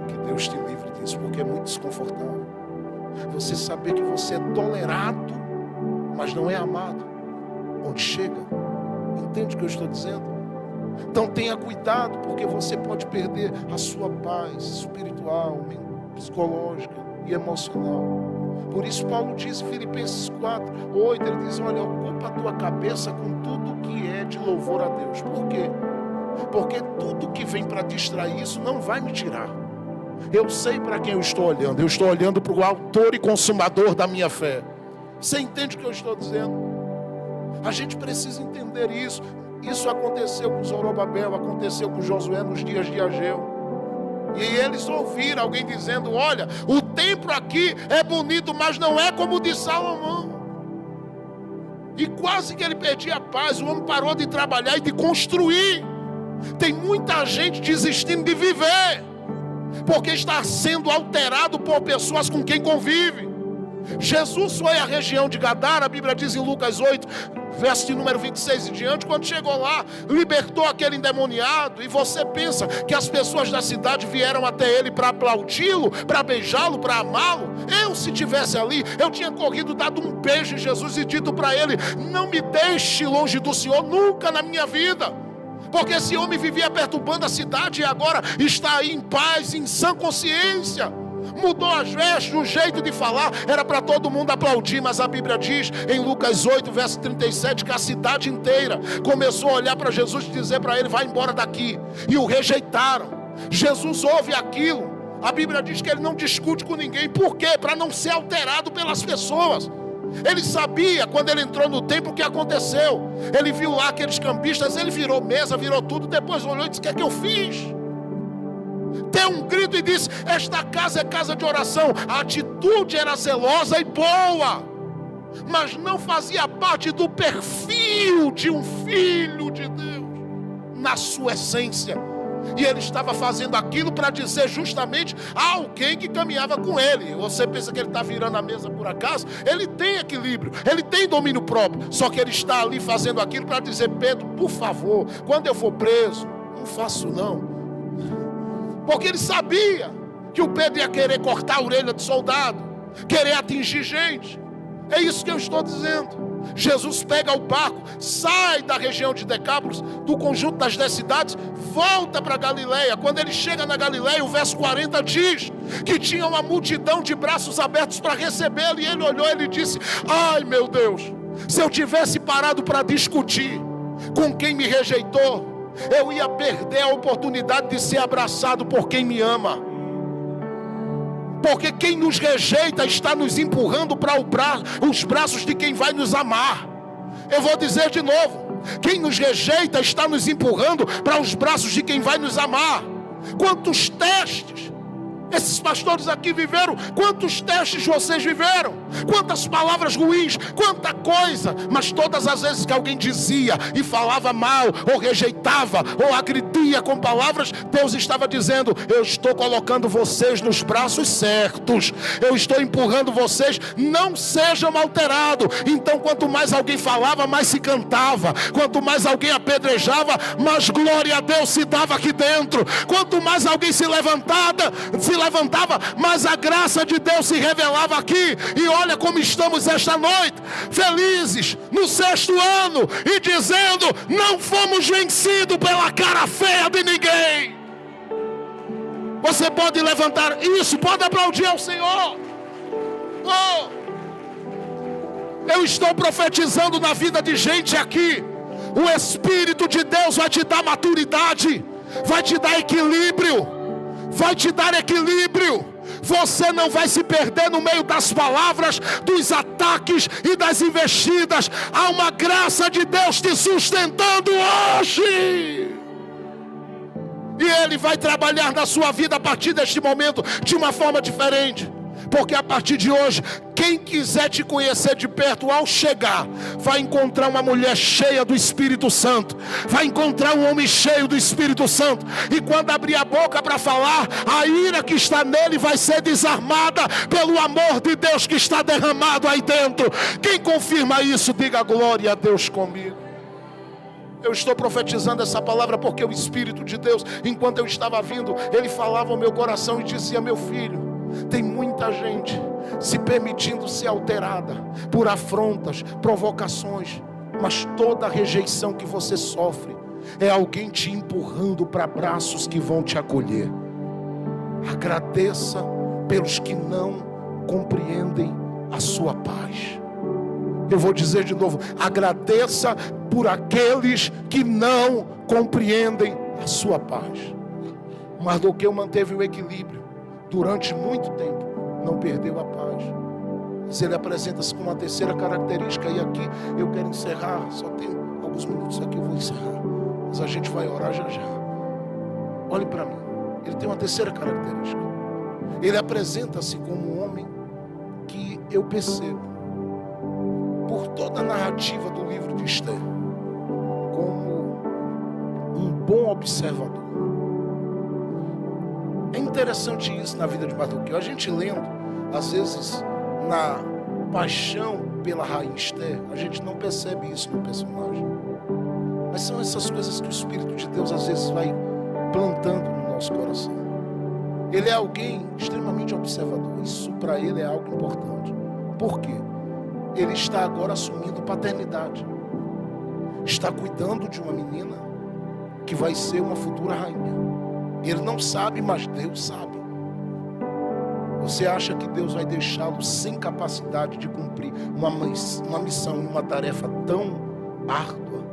Que Deus te livre disso, porque é muito desconfortável. Você saber que você é tolerado, mas não é amado. Onde chega? Entende o que eu estou dizendo? Então tenha cuidado, porque você pode perder a sua paz espiritual, psicológica e emocional. Por isso Paulo diz em Filipenses 4:8, ele diz: olha, ocupa a tua cabeça com tudo que é de louvor a Deus. Por quê? Porque tudo que vem para distrair isso não vai me tirar. Eu sei para quem eu estou olhando. Eu estou olhando para o autor e consumador da minha fé. Você entende o que eu estou dizendo? A gente precisa entender isso. Isso aconteceu com Zorobabel, aconteceu com Josué nos dias de Ageu. E eles ouviram alguém dizendo: olha, o templo aqui é bonito, mas não é como o de Salomão. E quase que ele perdia a paz. O homem parou de trabalhar e de construir. Tem muita gente desistindo de viver, porque está sendo alterado por pessoas com quem convive. Jesus foi à região de Gadara, a Bíblia diz em Lucas 8, verso de número 26 e diante, quando chegou lá, libertou aquele endemoniado. E você pensa que as pessoas da cidade vieram até ele para aplaudi-lo, para beijá-lo, para amá-lo? Eu, se tivesse ali, eu tinha corrido, dado um beijo em Jesus e dito para ele: não me deixe longe do Senhor nunca na minha vida. Porque esse homem vivia perturbando a cidade e agora está aí em paz, em sã consciência. Mudou as vestes, o jeito de falar, era para todo mundo aplaudir. Mas a Bíblia diz em Lucas 8, verso 37, que a cidade inteira começou a olhar para Jesus e dizer para ele: vai embora daqui. E o rejeitaram. Jesus ouve aquilo. A Bíblia diz que ele não discute com ninguém. Por quê? Para não ser alterado pelas pessoas. Ele sabia, quando ele entrou no templo, o que aconteceu. Ele viu lá aqueles cambistas, ele virou mesa, virou tudo. Depois olhou e disse: o que é que eu fiz? Deu um grito e disse: esta casa é casa de oração. A atitude era zelosa e boa, mas não fazia parte do perfil de um filho de Deus, na sua essência. E ele estava fazendo aquilo para dizer justamente a alguém que caminhava com ele. Você pensa que ele está virando a mesa por acaso? Ele tem equilíbrio, ele tem domínio próprio. Só que ele está ali fazendo aquilo para dizer: Pedro, por favor, quando eu for preso, não faço não. Porque ele sabia que o Pedro ia querer cortar a orelha de soldado, querer atingir gente. É isso que eu estou dizendo. Jesus pega o barco, sai da região de Decápolis, do conjunto das 10 cidades, volta para Galileia. Quando ele chega na Galileia, o verso 40 diz que tinha uma multidão de braços abertos para recebê-lo. E ele olhou e ele disse: ai meu Deus, se eu tivesse parado para discutir com quem me rejeitou, eu ia perder a oportunidade de ser abraçado por quem me ama. Porque quem nos rejeita está nos empurrando para os braços de quem vai nos amar. Eu vou dizer de novo: quem nos rejeita está nos empurrando para os braços de quem vai nos amar. Quantos testes esses pastores aqui viveram? Quantos testes vocês viveram? Quantas palavras ruins, quanta coisa. Mas todas as vezes que alguém dizia e falava mal, ou rejeitava, ou agredia com palavras, Deus estava dizendo: eu estou colocando vocês nos braços certos, eu estou empurrando vocês, não sejam alterados. Então quanto mais alguém falava, mais se cantava. Quanto mais alguém apedrejava, mais glória a Deus se dava aqui dentro. Quanto mais alguém se levantava, mas a graça de Deus se revelava aqui. E olha como estamos esta noite, felizes no 6º ano, e dizendo: não fomos vencidos pela cara feia de ninguém. Você pode levantar isso, pode aplaudir ao Senhor. Oh, eu estou profetizando na vida de gente aqui. O Espírito de Deus vai te dar maturidade, vai te dar equilíbrio, vai te dar equilíbrio. Você não vai se perder no meio das palavras, dos ataques e das investidas. Há uma graça de Deus te sustentando hoje, e Ele vai trabalhar na sua vida a partir deste momento de uma forma diferente. Porque a partir de hoje, quem quiser te conhecer de perto, ao chegar, vai encontrar uma mulher cheia do Espírito Santo, vai encontrar um homem cheio do Espírito Santo, e quando abrir a boca para falar, a ira que está nele vai ser desarmada pelo amor de Deus que está derramado aí dentro. Quem confirma isso, diga glória a Deus comigo. Eu estou profetizando essa palavra porque o Espírito de Deus, enquanto eu estava vindo, Ele falava ao meu coração e dizia: meu filho, tem muita gente se permitindo ser alterada por afrontas, provocações, mas toda rejeição que você sofre é alguém te empurrando para braços que vão te acolher. Agradeça pelos que não compreendem a sua paz. Eu vou dizer de novo: agradeça por aqueles que não compreendem a sua paz. Mardoqueu manteve o equilíbrio durante muito tempo, não perdeu a paz. Mas ele apresenta-se com uma terceira característica, e aqui eu quero encerrar, só tenho alguns minutos aqui, eu vou encerrar, mas a gente vai orar já já. Olhe para mim, ele tem uma terceira característica. Ele apresenta-se como um homem que eu percebo, por toda a narrativa do livro de Esther, como um bom observador. É interessante isso na vida de Mardoqueu. A gente lendo, às vezes, na paixão pela rainha Esther, a gente não percebe isso no personagem. Mas são essas coisas que o Espírito de Deus às vezes vai plantando no nosso coração. Ele é alguém extremamente observador. Isso para ele é algo importante. Por quê? Ele está agora assumindo paternidade. Está cuidando de uma menina que vai ser uma futura rainha. Ele não sabe, mas Deus sabe. Você acha que Deus vai deixá-lo sem capacidade de cumprir uma missão e uma tarefa tão árdua?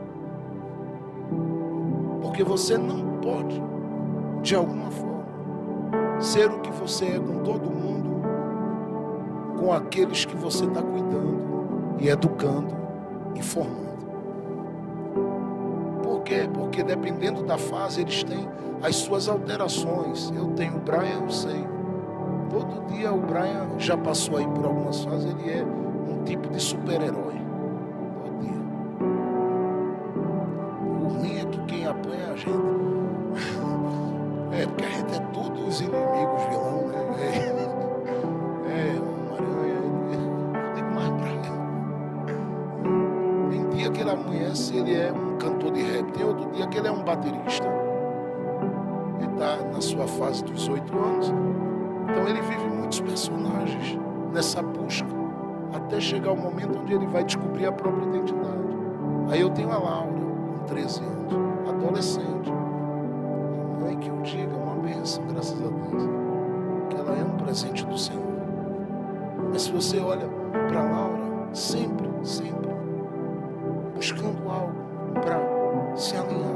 Porque você não pode, de alguma forma, ser o que você é com todo mundo, com aqueles que você está cuidando e educando e formando. Por quê? Porque dependendo da fase, eles têm as suas alterações. Eu tenho o Brian, eu sei. Todo dia o Brian já passou aí por algumas fases, ele é um tipo de super-herói. Todo dia. O ruim é que quem apanha é a gente. É, porque a gente é tudo os inimigos, vilão, né? Uma aranha. Não digo mais Brian. Tem dia que ele amanhece, ele é um cantor de rap. Tem outro dia que ele é um baterista. Ele está na sua fase dos 8 anos. Então ele vive muitos personagens nessa busca, até chegar o momento onde ele vai descobrir a própria identidade. Aí eu tenho a Laura, com 13 anos, adolescente. A mãe que eu diga, uma bênção, graças a Deus, que ela é um presente do Senhor. Mas se você olha para a Laura, sempre buscando algo para se alinhar,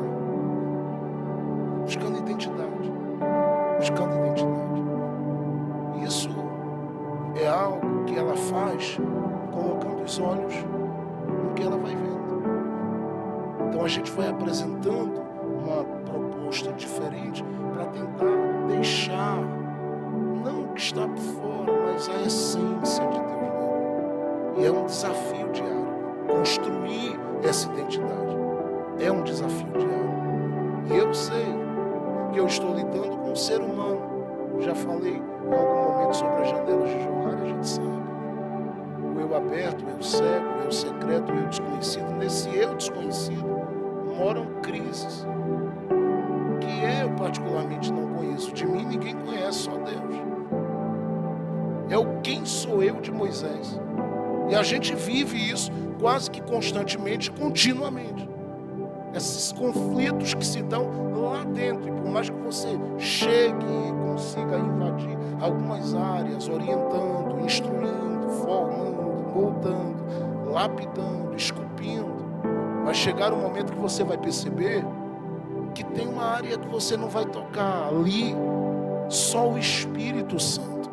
buscando identidade. Isso é algo que ela faz colocando os olhos no que ela vai vendo. Então a gente vai apresentando uma proposta proposta diferente para tentar deixar, não o que está por fora, mas a essência de Deus mesmo. E é um desafio diário. Construir essa identidade é um desafio diário. E eu sei que eu estou lidando com um ser humano. Já falei em algum momento sobre as janelas de João, a gente sabe. O eu aberto, o eu cego, o eu secreto, o eu desconhecido. Nesse eu desconhecido moram crises que eu particularmente não conheço. De mim ninguém conhece, só Deus. É o quem sou eu de Moisés. E a gente vive isso quase que constantemente, continuamente. Esses conflitos que se dão lá dentro. E por mais que você chegue e consiga invadir algumas áreas, orientando, instruindo, formando, moldando, lapidando, esculpindo, vai chegar um momento que você vai perceber que tem uma área que você não vai tocar. Ali, só o Espírito Santo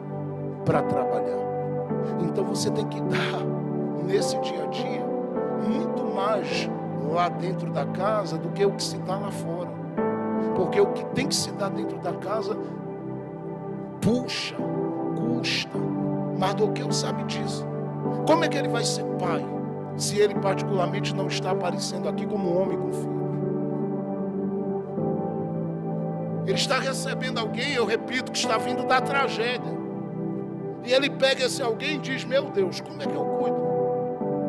para trabalhar. Então você tem que dar, nesse dia a dia, muito mais lá dentro da casa do que o que se dá lá fora. Porque o que tem que se dar dentro da casa puxa, custa. Mardoqueu sabe disso. Como é que ele vai ser pai se ele particularmente não está aparecendo aqui como um homem com filho? Ele está recebendo alguém, eu repito, que está vindo da tragédia. E ele pega esse alguém e diz: meu Deus, como é que eu cuido?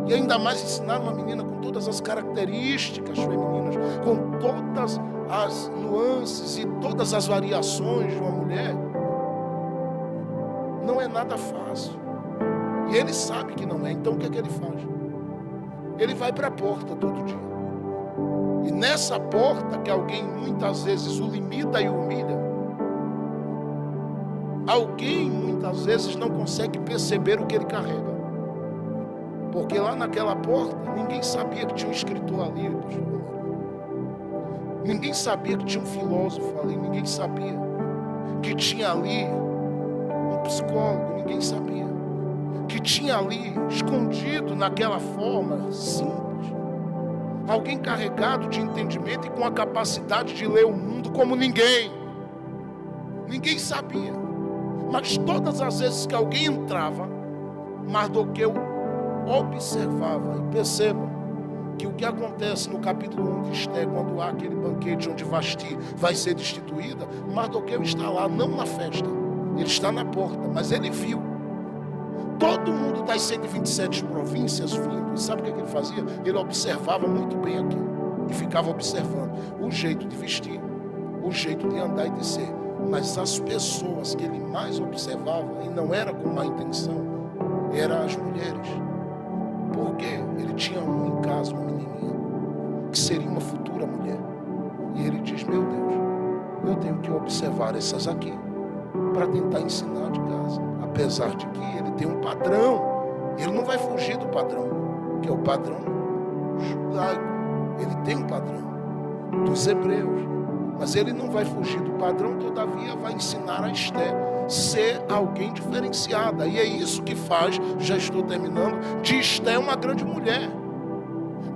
E ainda mais ensinar uma menina com todas as características femininas, com todas as nuances e todas as variações de uma mulher, não é nada fácil. E ele sabe que não é. Então o que é que ele faz? Ele vai para a porta todo dia. E nessa porta que alguém muitas vezes o limita e humilha, alguém muitas vezes não consegue perceber o que ele carrega. Porque lá naquela porta, ninguém sabia que tinha um escritor ali, pastor. Ninguém sabia que tinha um filósofo ali, ninguém sabia que tinha ali um psicólogo, ninguém sabia que tinha ali, escondido naquela forma simples, alguém carregado de entendimento e com a capacidade de ler o mundo como ninguém. Ninguém sabia. Mas todas as vezes que alguém entrava, Mardoqueu observava. E perceba que o que acontece no capítulo 1 de Esther, quando há aquele banquete onde Vasti vai ser destituída, Mardoqueu está lá, não na festa, ele está na porta, mas ele viu todo mundo das 127 províncias vindo. E sabe o que ele fazia? Ele observava muito bem aquilo e ficava observando o jeito de vestir, o jeito de andar e de ser. Mas as pessoas que ele mais observava, e não era com má intenção, eram as mulheres. Porque ele tinha em casa, uma menininha, que seria uma futura mulher. E ele diz: meu Deus, eu tenho que observar essas aqui, para tentar ensinar de casa. Apesar de que ele tem um padrão, ele não vai fugir do padrão, que é o padrão judaico. Ele tem um padrão dos hebreus, mas ele não vai fugir do padrão, todavia vai ensinar a Esther ser alguém diferenciada. E é isso que faz, já estou terminando, de Esther uma grande mulher.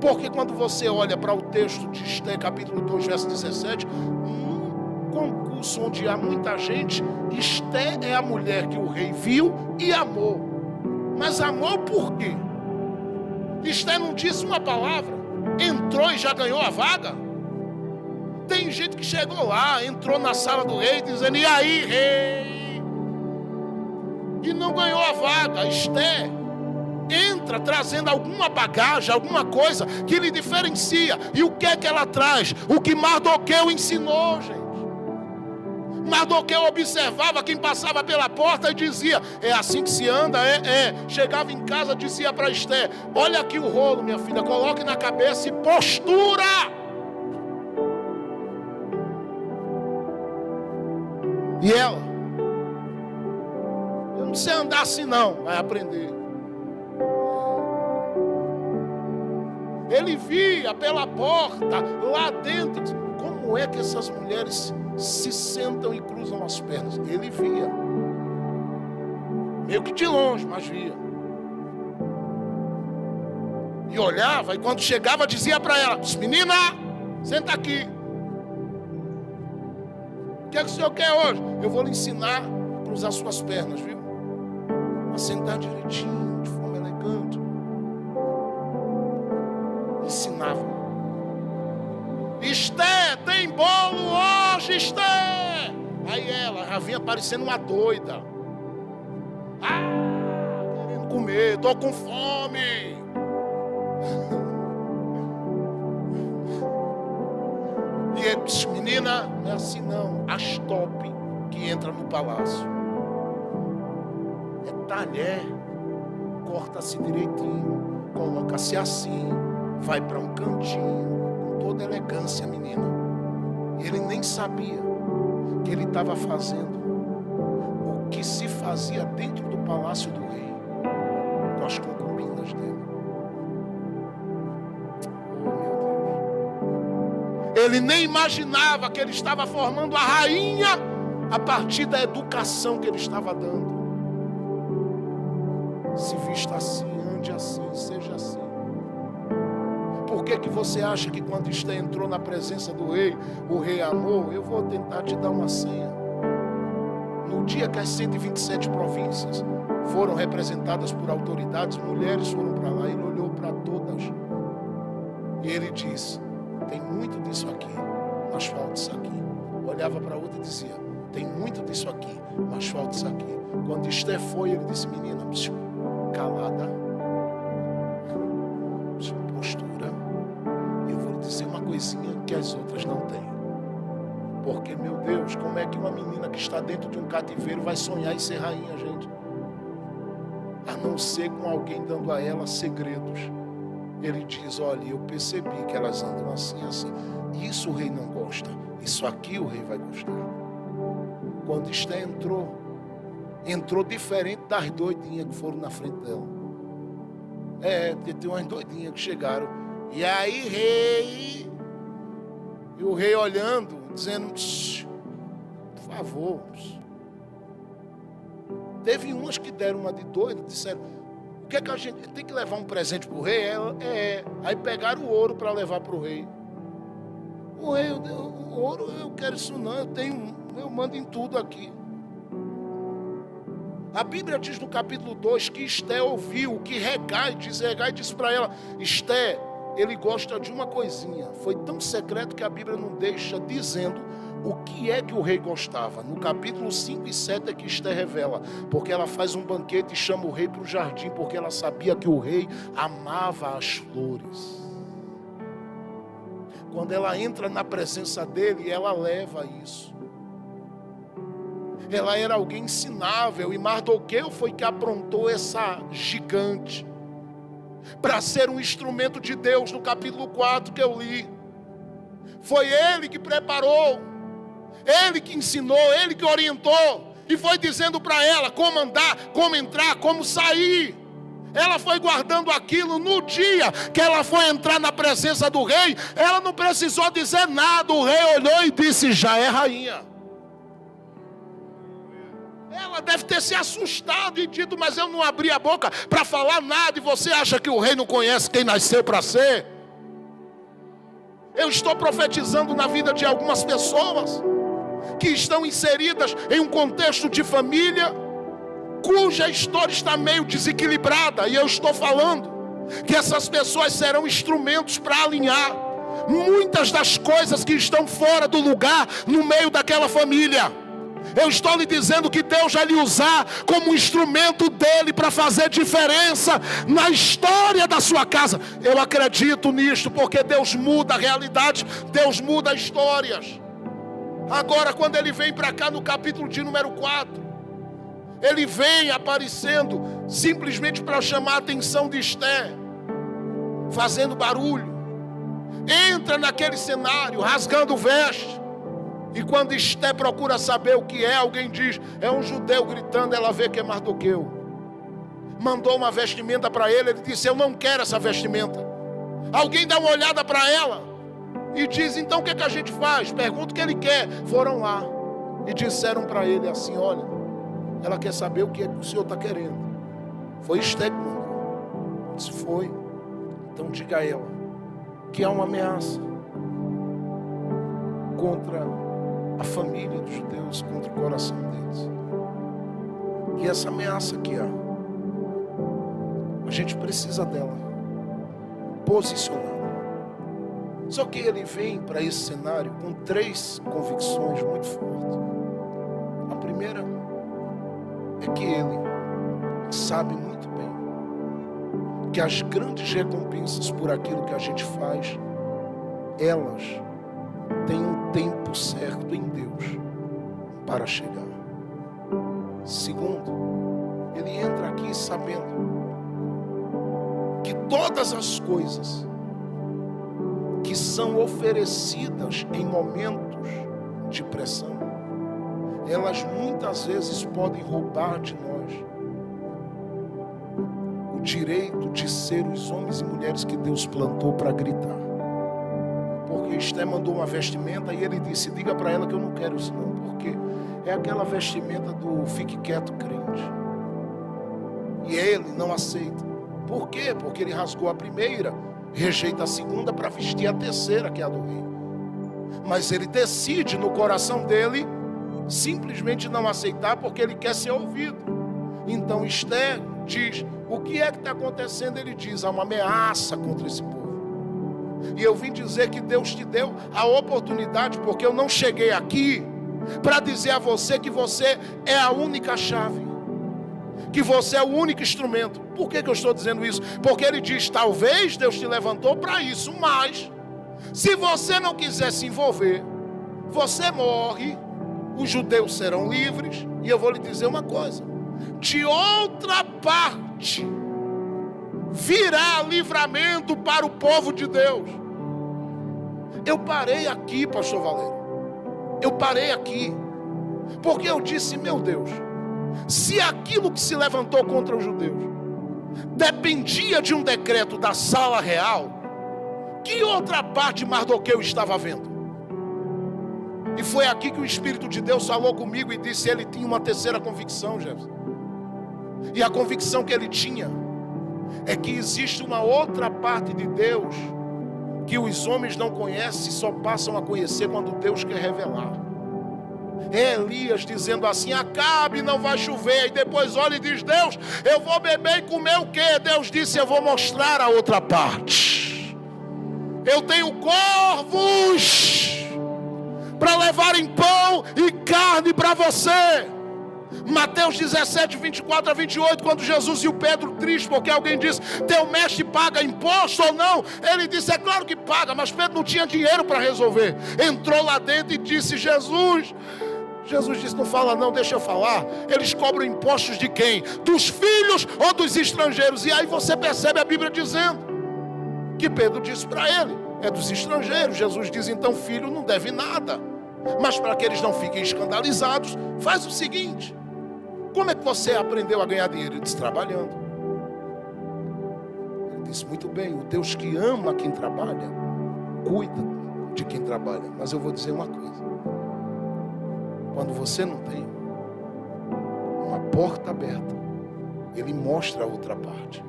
Porque quando você olha para o texto de Esther, capítulo 2, verso 17, num concurso onde há muita gente, Esther é a mulher que o rei viu e amou. Mas amou por quê? Esther não disse uma palavra, entrou e já ganhou a vaga. Tem gente que chegou lá, entrou na sala do rei dizendo: e aí, rei? E não ganhou a vaga. Esther entra trazendo alguma bagagem, alguma coisa que lhe diferencia. E o que é que ela traz? O que Mardoqueu ensinou, gente. Mardoqueu observava quem passava pela porta e dizia: é assim que se anda, Chegava em casa, dizia para Esther: olha aqui o rolo, minha filha, coloque na cabeça e postura. E ela: eu não sei andar assim não. Vai aprender. Ele via pela porta, lá dentro, como é que essas mulheres se sentam e cruzam as pernas. Ele via, meio que de longe, mas via. E olhava, e quando chegava dizia para ela: menina, senta aqui. O que é que o senhor quer hoje? Eu vou lhe ensinar a cruzar suas pernas, viu? A sentar direitinho, de forma elegante. Ensinava. Esté, tem bolo hoje, Esté. Aí ela já vinha parecendo uma doida. Querendo comer, tô com fome. E ele disse, menina, não é assim não. As top que entra no palácio. É talher. Corta-se direitinho. Coloca-se assim. Vai para um cantinho. Com toda elegância, menina. Ele nem sabia que ele estava fazendo o que se fazia dentro do palácio do rei. Com as concubinas dele. Ele nem imaginava que ele estava formando a rainha a partir da educação que ele estava dando. Se vista assim, ande assim, seja assim. Por que você acha que quando Esté entrou na presença do rei, o rei amou? Eu vou tentar te dar uma senha. No dia que as 127 províncias foram representadas por autoridades, mulheres foram para lá, ele olhou para todas. E ele disse, tem muito disso aqui, mas falta isso aqui. Olhava para outra e dizia, tem muito disso aqui, mas falta isso aqui. Quando Esté foi, ele disse, menina, calada, postura. Eu vou lhe dizer uma coisinha que as outras não têm. Porque, meu Deus, como é que uma menina que está dentro de um cativeiro vai sonhar em ser rainha, gente? A não ser com alguém dando a ela segredos. Ele diz, olha, eu percebi que elas andam assim, assim. Isso o rei não gosta. Isso aqui o rei vai gostar. Quando Esté entrou diferente das doidinhas que foram na frente dela. Tem umas doidinhas que chegaram. E aí, rei... E o rei olhando, dizendo, por favor. Teve umas que deram uma de doida, disseram, o que é que a gente tem que levar um presente para o rei? Aí pegaram o ouro para levar para o rei. O rei, o ouro, eu quero isso não, eu mando em tudo aqui. A Bíblia diz no capítulo 2 que Esté ouviu o que Hegai disse para ela, Esté, ele gosta de uma coisinha. Foi tão secreto que a Bíblia não deixa dizendo o que é que o rei gostava. No capítulo 5 e 7 é que Esté revela, porque ela faz um banquete e chama o rei para o jardim, porque ela sabia que o rei amava as flores. Quando ela entra na presença dele, ela leva isso. Ela era alguém ensinável, e Mardoqueu foi que aprontou essa gigante para ser um instrumento de Deus. No capítulo 4 que eu li, foi ele que preparou, ele que ensinou, ele que orientou, e foi dizendo para ela como andar, como entrar, como sair. Ela foi guardando aquilo. No dia que ela foi entrar na presença do rei, ela não precisou dizer nada. O rei olhou e disse, já é rainha. Ela deve ter se assustado e dito, mas eu não abri a boca para falar nada. E você acha que o rei não conhece quem nasceu para ser? Eu estou profetizando na vida de algumas pessoas que estão inseridas em um contexto de família cuja história está meio desequilibrada. E eu estou falando que essas pessoas serão instrumentos para alinhar muitas das coisas que estão fora do lugar no meio daquela família. Eu estou lhe dizendo que Deus vai lhe usar como instrumento dele para fazer diferença na história da sua casa. Eu acredito nisto, porque Deus muda a realidade, Deus muda histórias. Agora, quando ele vem para cá no capítulo de número 4, ele vem aparecendo simplesmente para chamar a atenção de Esté, fazendo barulho. Entra naquele cenário, rasgando veste. E quando Esté procura saber o que é, alguém diz, é um judeu gritando, ela vê que é Mardoqueu. Mandou uma vestimenta para ele, ele disse, eu não quero essa vestimenta. Alguém dá uma olhada para ela e diz, então o que é que a gente faz? Pergunta o que ele quer. Foram lá e disseram para ele assim, olha, ela quer saber o que é que o senhor está querendo. Foi Esté que mandou. Disse, foi. Então diga a ela que há uma ameaça contra a família dos judeus, contra o coração deles. E essa ameaça que há, a gente precisa dela, posicionada. Só que ele vem para esse cenário com 3 convicções muito fortes. A primeira é que ele sabe muito bem que as grandes recompensas por aquilo que a gente faz, elas têm um tempo certo em Deus para chegar. Segundo, ele entra aqui sabendo que todas as coisas que são oferecidas em momentos de pressão, elas muitas vezes podem roubar de nós o direito de ser os homens e mulheres que Deus plantou para gritar. Porque Esté mandou uma vestimenta e ele disse: diga para ela que eu não quero isso não, porque é aquela vestimenta do fique quieto crente. E ele não aceita. Por quê? Porque ele rasgou a primeira, rejeita a segunda para vestir a terceira, que é a do rei. Mas ele decide no coração dele simplesmente não aceitar, porque ele quer ser ouvido. Então Esté diz: o que é que está acontecendo? Ele diz: há uma ameaça contra esse povo. E eu vim dizer que Deus te deu a oportunidade, porque eu não cheguei aqui para dizer a você que você é a única chave, que você é o único instrumento. Por que eu estou dizendo isso? Porque ele diz: talvez Deus te levantou para isso, mas se você não quiser se envolver, você morre, os judeus serão livres. E eu vou lhe dizer uma coisa: de outra parte virá livramento para o povo de Deus. Eu parei aqui, pastor Valério, eu parei aqui porque eu disse: meu Deus, se aquilo que se levantou contra os judeus dependia de um decreto da sala real, que outra parte Mardoqueu estava vendo? E foi aqui que o Espírito de Deus falou comigo e disse: ele tinha uma terceira convicção, Jefferson. E a convicção que ele tinha é que existe uma outra parte de Deus que os homens não conhecem e só passam a conhecer quando Deus quer revelar. É Elias dizendo assim: Acabe, não vai chover. E depois olha e diz: Deus, eu vou beber e comer o quê? Deus disse: eu vou mostrar a outra parte. Eu tenho corvos para levarem pão e carne para você. Mateus 17, 24 a 28, quando Jesus e o Pedro triste, porque alguém disse: teu mestre paga imposto ou não? Ele disse: é claro que paga, mas Pedro não tinha dinheiro para resolver. Entrou lá dentro e disse: Jesus disse: não fala não, deixa eu falar. Eles cobram impostos de quem? Dos filhos ou dos estrangeiros? E aí você percebe a Bíblia dizendo que Pedro disse para ele: é dos estrangeiros. Jesus diz: então filho não deve nada. Mas para que eles não fiquem escandalizados, faz o seguinte: como é que você aprendeu a ganhar dinheiro? Ele disse: trabalhando. Ele disse: muito bem, o Deus que ama quem trabalha, cuida de quem trabalha. Mas eu vou dizer uma coisa: quando você não tem uma porta aberta, Ele mostra a outra parte.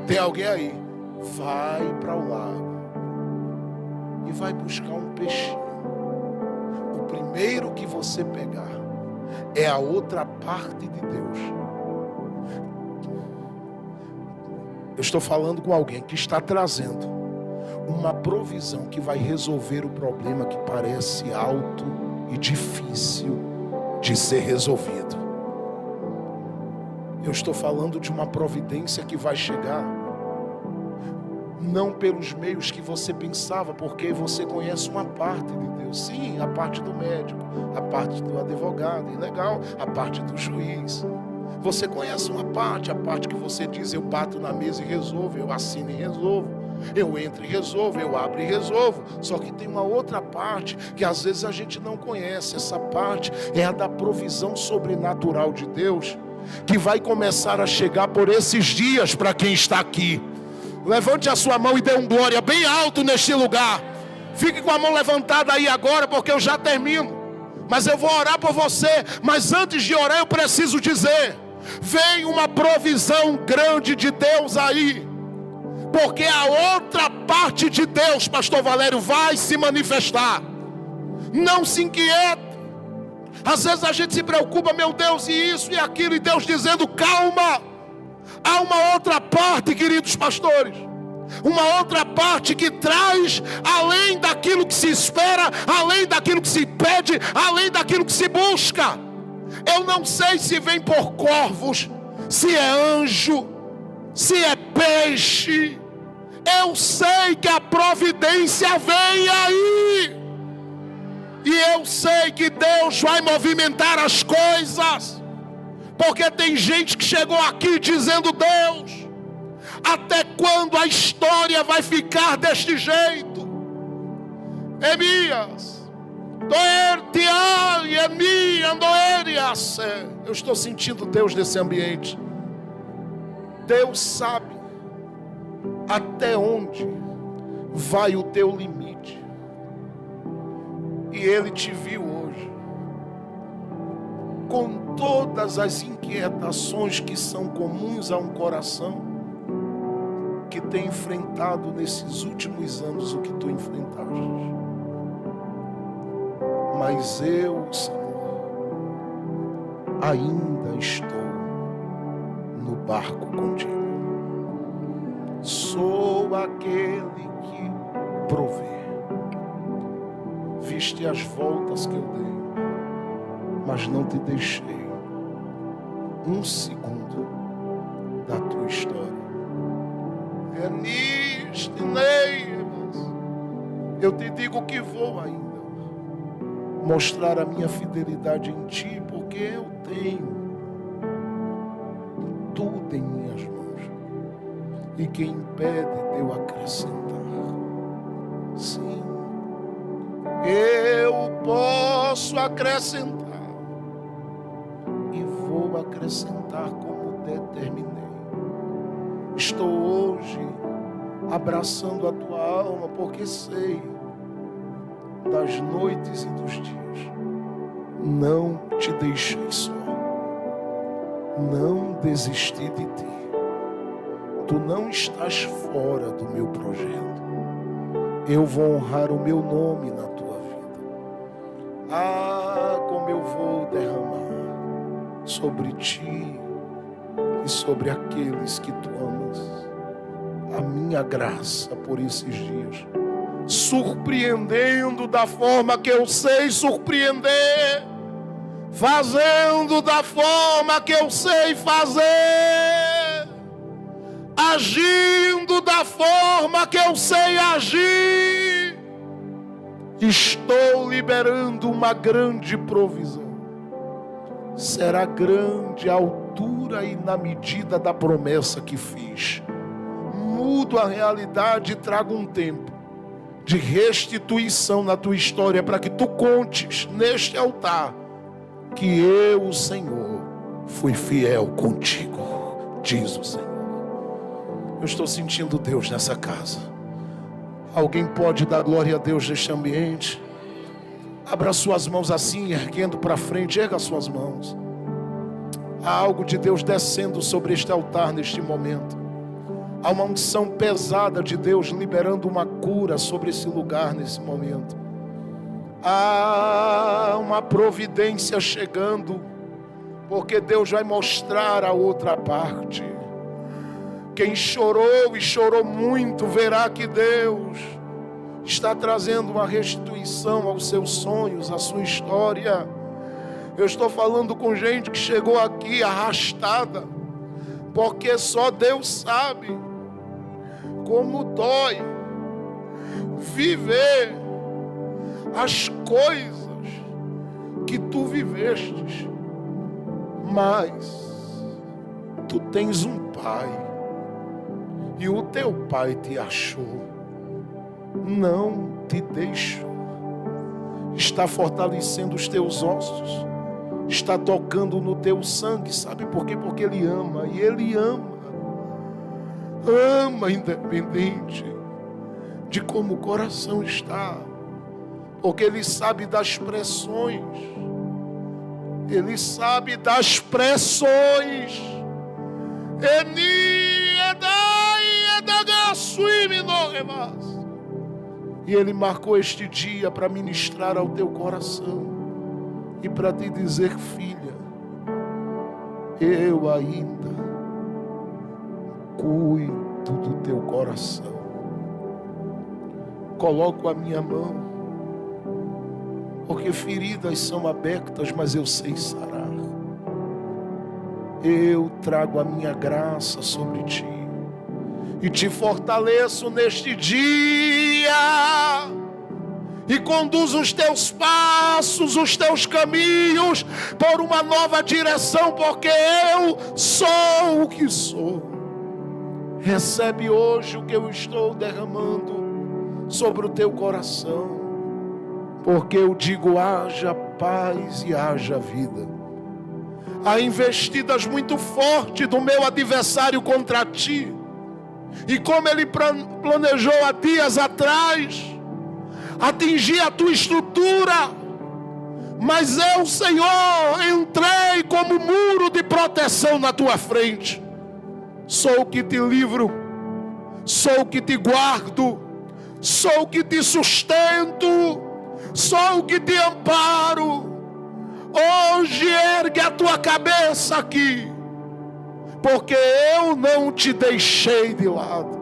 Tem alguém aí? Vai para o lago e vai buscar um peixinho. O primeiro que você pegar é a outra parte de Deus. Eu estou falando com alguém que está trazendo uma provisão que vai resolver o problema que parece alto e difícil de ser resolvido. Eu estou falando de uma providência que vai chegar não pelos meios que você pensava, porque você conhece uma parte de Deus. Sim, a parte do médico, a parte do advogado, e legal, a parte do juiz. Você conhece uma parte, a parte que você diz: eu bato na mesa e resolvo, eu assino e resolvo, eu entro e resolvo, eu abro e resolvo. Só que tem uma outra parte que às vezes a gente não conhece. Essa parte é a da provisão sobrenatural de Deus, que vai começar a chegar por esses dias para quem está aqui. Levante a sua mão e dê um glória bem alto neste lugar. Fique com a mão levantada aí agora, porque eu já termino. Mas eu vou orar por você. Mas antes de orar eu preciso dizer: vem uma provisão grande de Deus aí porque a outra parte de Deus, pastor Valério, vai se manifestar. Não se inquiete. Às vezes a gente se preocupa, meu Deus, e isso e aquilo, e Deus dizendo, calma. Há uma outra parte, queridos pastores. Uma outra parte que traz além daquilo que se espera, além daquilo que se pede, além daquilo que se busca. Eu não sei se vem por corvos, se é anjo, se é peixe. Eu sei que a providência vem aí. E eu sei que Deus vai movimentar as coisas. Porque tem gente que chegou aqui dizendo, Deus, até quando a história vai ficar deste jeito? Emias, eu estou sentindo Deus nesse ambiente. Deus sabe até onde vai o teu limite. E Ele te viu hoje com todas as inquietações que são comuns a um coração que tem enfrentado nesses últimos anos o que tu enfrentaste. Mas eu, Senhor, ainda estou no barco contigo. Sou aquele que provê. Viste as voltas que eu dei, mas não te deixei um segundo da tua história. Eu te digo que vou ainda mostrar a minha fidelidade em ti, porque eu tenho tudo em minhas mãos. E quem impede de eu acrescentar? Sim, eu posso acrescentar. E vou acrescentar como determinei. Estou hoje abraçando a tua alma, porque sei das noites e dos dias. Não te deixei só. Não desisti de ti. Tu não estás fora do meu projeto. Eu vou honrar o meu nome na tua vida. Ah, como eu vou derramar sobre ti e sobre aqueles que tu amas a minha graça por esses dias, surpreendendo da forma que eu sei surpreender, fazendo da forma que eu sei fazer, agindo da forma que eu sei agir. Estou liberando uma grande provisão. Será grande a altura e na medida da promessa que fiz. Mudo a realidade e trago um tempo de restituição na tua história, para que tu contes neste altar que eu, o Senhor, fui fiel contigo, diz o Senhor. Eu estou sentindo Deus nessa casa. Alguém pode dar glória a Deus neste ambiente? Abra suas mãos assim, erguendo para frente, erga suas mãos. Há algo de Deus descendo sobre este altar neste momento. Há uma unção pesada de Deus liberando uma cura sobre esse lugar nesse momento. Há uma providência chegando, porque Deus vai mostrar a outra parte. Quem chorou e chorou muito, verá que Deus está trazendo uma restituição aos seus sonhos, à sua história. Eu estou falando com gente que chegou aqui arrastada, porque só Deus sabe como dói viver as coisas que tu vivestes. Mas tu tens um pai, e o teu pai te achou, não te deixou, está fortalecendo os teus ossos, está tocando no teu sangue. Sabe por quê? Porque Ele ama, e Ele ama independente de como o coração está, porque Ele sabe das pressões, Ele sabe das pressões. E Ele marcou este dia para ministrar ao teu coração e para te dizer: filha, eu ainda cuido do teu coração. Coloco a minha mão, porque feridas são abertas, mas eu sei sarar. Eu trago a minha graça sobre ti e te fortaleço neste dia e conduzo os teus passos, os teus caminhos por uma nova direção, porque eu sou o que sou. Recebe hoje o que eu estou derramando sobre o teu coração, porque eu digo: haja paz e haja vida. Há investidas muito fortes do meu adversário contra ti, e como ele planejou há dias atrás atingir a tua estrutura, mas eu, Senhor, entrei como muro de proteção na tua frente. Sou o que te livro, sou o que te guardo, sou o que te sustento, sou o que te amparo. Hoje ergue a tua cabeça aqui, porque eu não te deixei de lado.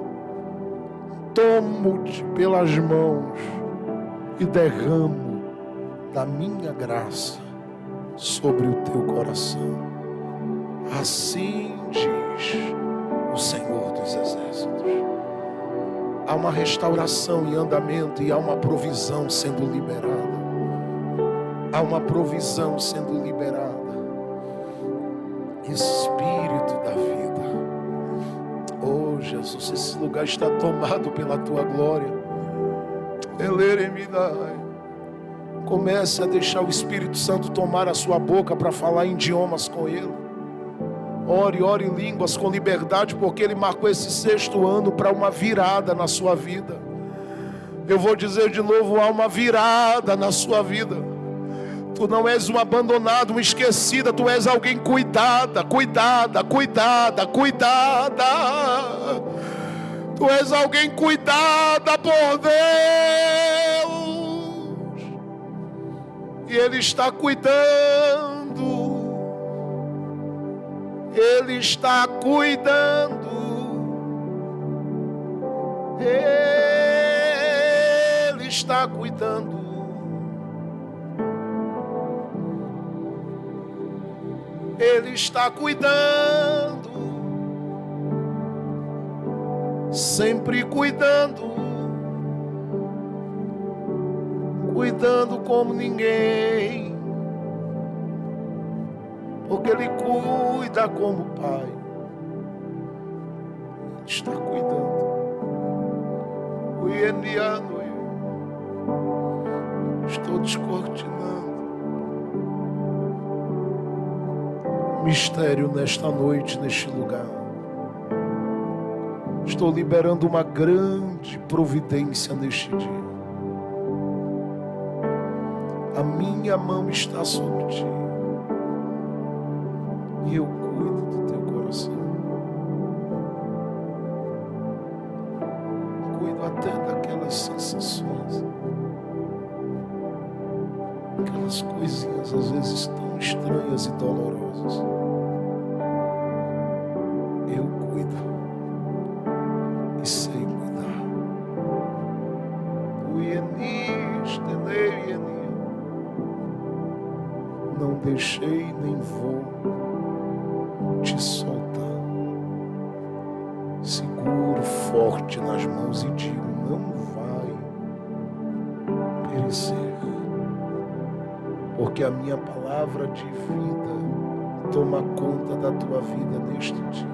Tomo-te pelas mãos e derramo da minha graça sobre o teu coração. Assim diz o Senhor dos Exércitos. Há uma restauração em andamento e há uma provisão sendo liberada. Há uma provisão sendo liberada. Espírito da vida. Oh Jesus, esse lugar está tomado pela tua glória. Comece a deixar o Espírito Santo tomar a sua boca para falar em idiomas com Ele. Ore em línguas com liberdade, porque Ele marcou esse 6º ano para uma virada na sua vida. Eu vou dizer de novo: há uma virada na sua vida. Tu não és um abandonado, uma esquecida. Tu és alguém cuidada. Tu és alguém cuidada por Deus. E Ele está cuidando. Ele está cuidando. Ele está cuidando. Ele está cuidando, sempre cuidando como ninguém, porque Ele cuida como Pai. Ele está cuidando. Estou descortinando mistério nesta noite, neste lugar. Estou liberando uma grande providência neste dia. A minha mão está sobre ti e eu cuido do teu coração. Cuido até daquelas sensações, aquelas coisinhas às vezes tão estranhas e dolorosas. Eu cuido e sei cuidar. O Ienis, Tenei Ienis. Não deixei nem vou te soltar. Seguro forte nas mãos e digo: não vai perecer. Porque a minha palavra de vida toma conta da tua vida neste dia.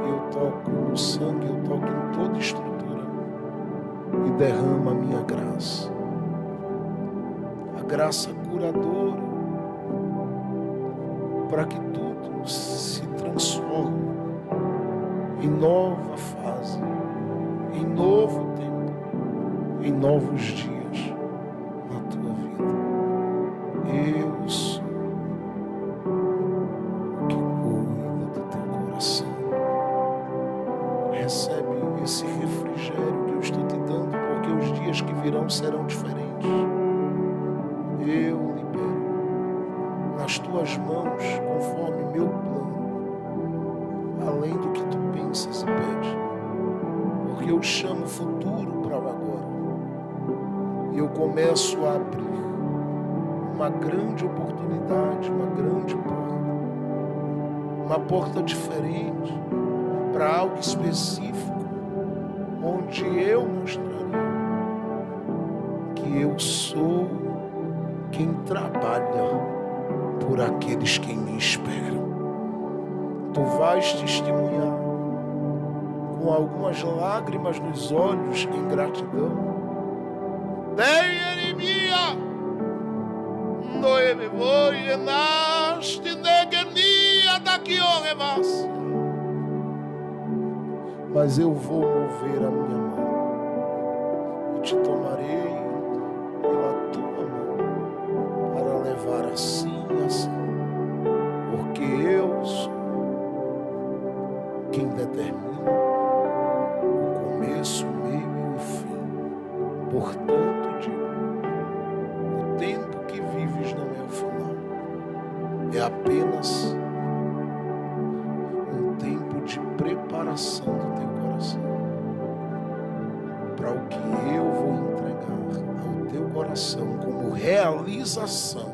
Eu toco no sangue, eu toco em toda estrutura e derramo a minha graça. A graça curadora, para que tudo se transforme em nova fase, em novo tempo, em novos dias na tua vida. Eu sou o que cuida do teu coração. Recebe não serão diferentes. Eu libero nas tuas mãos, conforme meu plano, além do que tu pensas e pedes, porque eu chamo o futuro para o agora, e eu começo a abrir uma grande oportunidade, uma grande porta, uma porta diferente, para algo específico, onde eu mostrarei que eu sou quem trabalha por aqueles que me esperam. Tu vais testemunhar com algumas lágrimas nos olhos em gratidão. Mas eu vou mover a minha mão e te tomarei pela tua mão para levar assim, porque eu sou quem determina o começo, o meio e o fim. Portanto, digo, o tempo que vives não é o final, é apenas um tempo de preparação do teu coração para o que eu vou entregar ao teu coração como realização,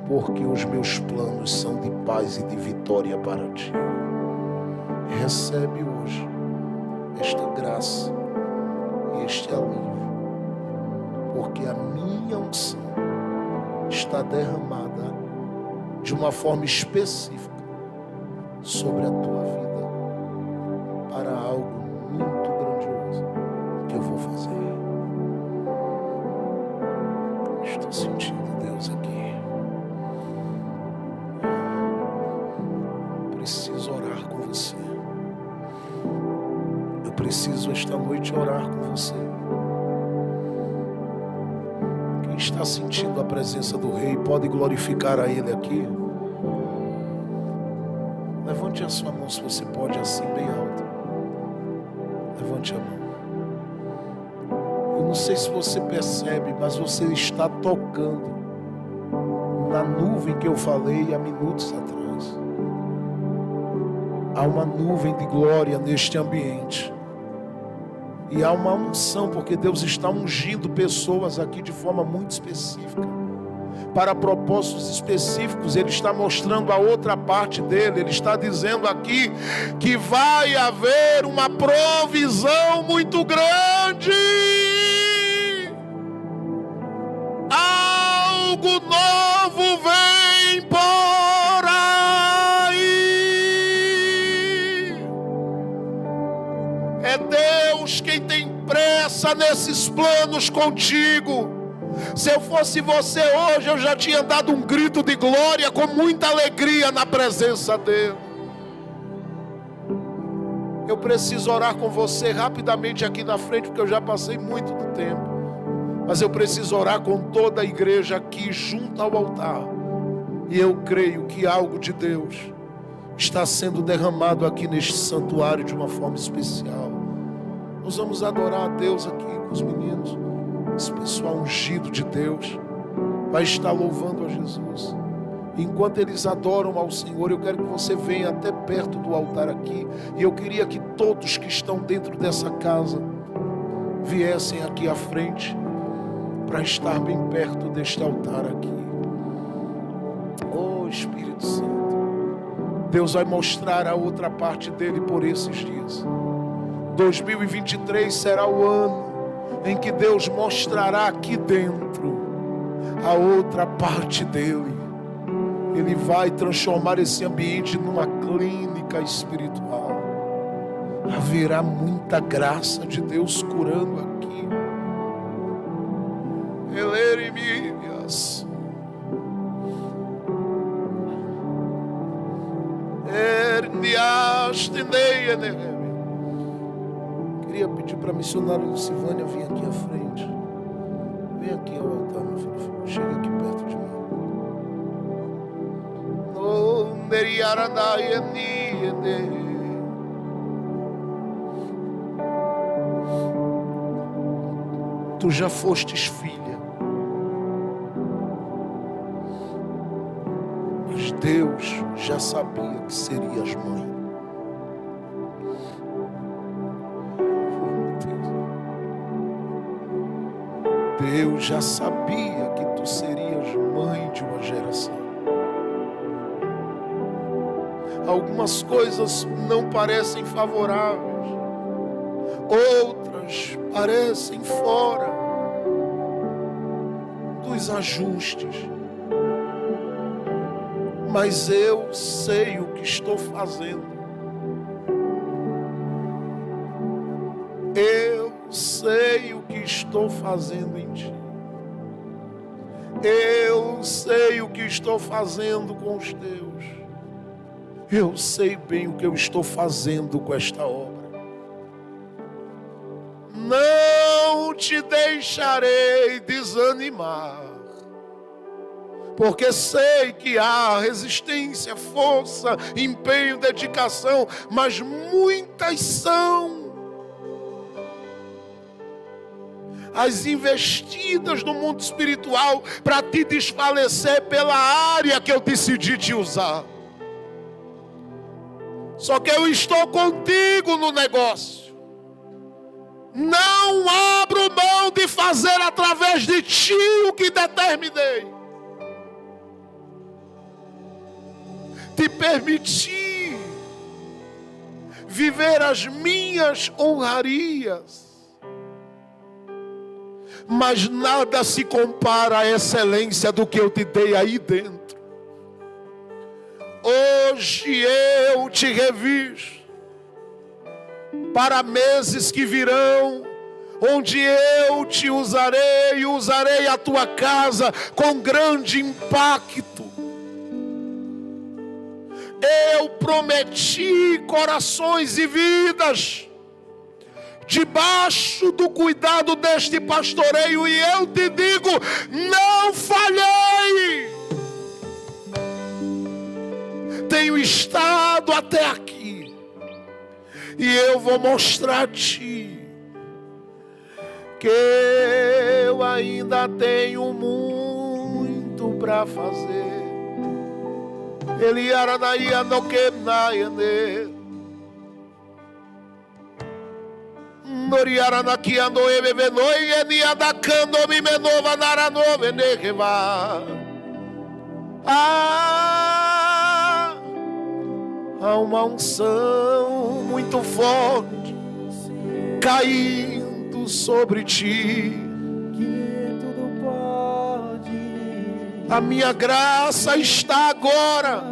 porque os meus planos são de paz e de vitória para ti. Recebe hoje esta graça e este alívio, porque a minha unção está derramada de uma forma específica sobre a tua vida, para algo muito grandioso que eu vou fazer. Estou sentindo Deus aqui. Preciso orar com você. Eu preciso esta noite orar com você. Quem está sentindo a presença do Rei pode glorificar a Ele aqui. Levante a sua mão, se você pode, assim bem alto. Levante a mão. Eu não sei se você percebe, mas você está tocando na nuvem que eu falei há minutos atrás. Há uma nuvem de glória neste ambiente. E há uma unção, porque Deus está ungindo pessoas aqui de forma muito específica, para propósitos específicos. Ele está mostrando a outra parte dele. Ele está dizendo aqui que vai haver uma provisão muito grande. Algo novo vem por aí. É Deus quem tem pressa nesses planos contigo. Se eu fosse você hoje, eu já tinha dado um grito de glória com muita alegria na presença dele. Eu preciso orar com você rapidamente aqui na frente, porque eu já passei muito do tempo. Mas eu preciso orar com toda a igreja aqui junto ao altar. E eu creio que algo de Deus está sendo derramado aqui neste santuário de uma forma especial. Nós vamos adorar a Deus aqui com os meninos. Esse pessoal ungido de Deus vai estar louvando a Jesus. Enquanto eles adoram ao Senhor, eu quero que você venha até perto do altar aqui. E eu queria que todos que estão dentro dessa casa viessem aqui à frente, para estar bem perto deste altar aqui. Oh Espírito Santo, Deus vai mostrar a outra parte dele por esses dias. 2023 será o ano em que Deus mostrará aqui dentro a outra parte dele. Ele vai transformar esse ambiente numa clínica espiritual. Haverá muita graça de Deus curando aqui. Queria pedir para a missionária Lucivânia vir aqui à frente. Vem aqui ao altar, meu filho. Chega aqui perto de mim. Tu já fostes filha, mas Deus já sabia que serias mãe. Deus já sabia que tu serias mãe de uma geração. Algumas coisas não parecem favoráveis, outras parecem fora dos ajustes. Mas eu sei o que estou fazendo. Eu sei o que estou fazendo em ti. Eu sei o que estou fazendo com os teus. Eu sei bem o que eu estou fazendo com esta obra. Não te deixarei desanimar, porque sei que há resistência, força, empenho, dedicação, mas muitas são as investidas no mundo espiritual para te desfalecer pela área que eu decidi te usar. Só que eu estou contigo no negócio. Não abro mão de fazer através de ti o que determinei. Te permiti viver as minhas honrarias. Mas nada se compara à excelência do que eu te dei aí dentro. Hoje eu te revisto para meses que virão, onde eu te usarei e usarei a tua casa com grande impacto. Eu prometi corações e vidas debaixo do cuidado deste pastoreio, e eu te digo, não falhei. Tenho estado até aqui, e eu vou mostrar a ti que eu ainda tenho muito para fazer. Ele aranaia no que naia. Noriarana que andou e bebenoi e nia da cando me menova narano venegeva. Há uma unção muito forte caindo sobre ti. Que tudo pode. A minha graça está agora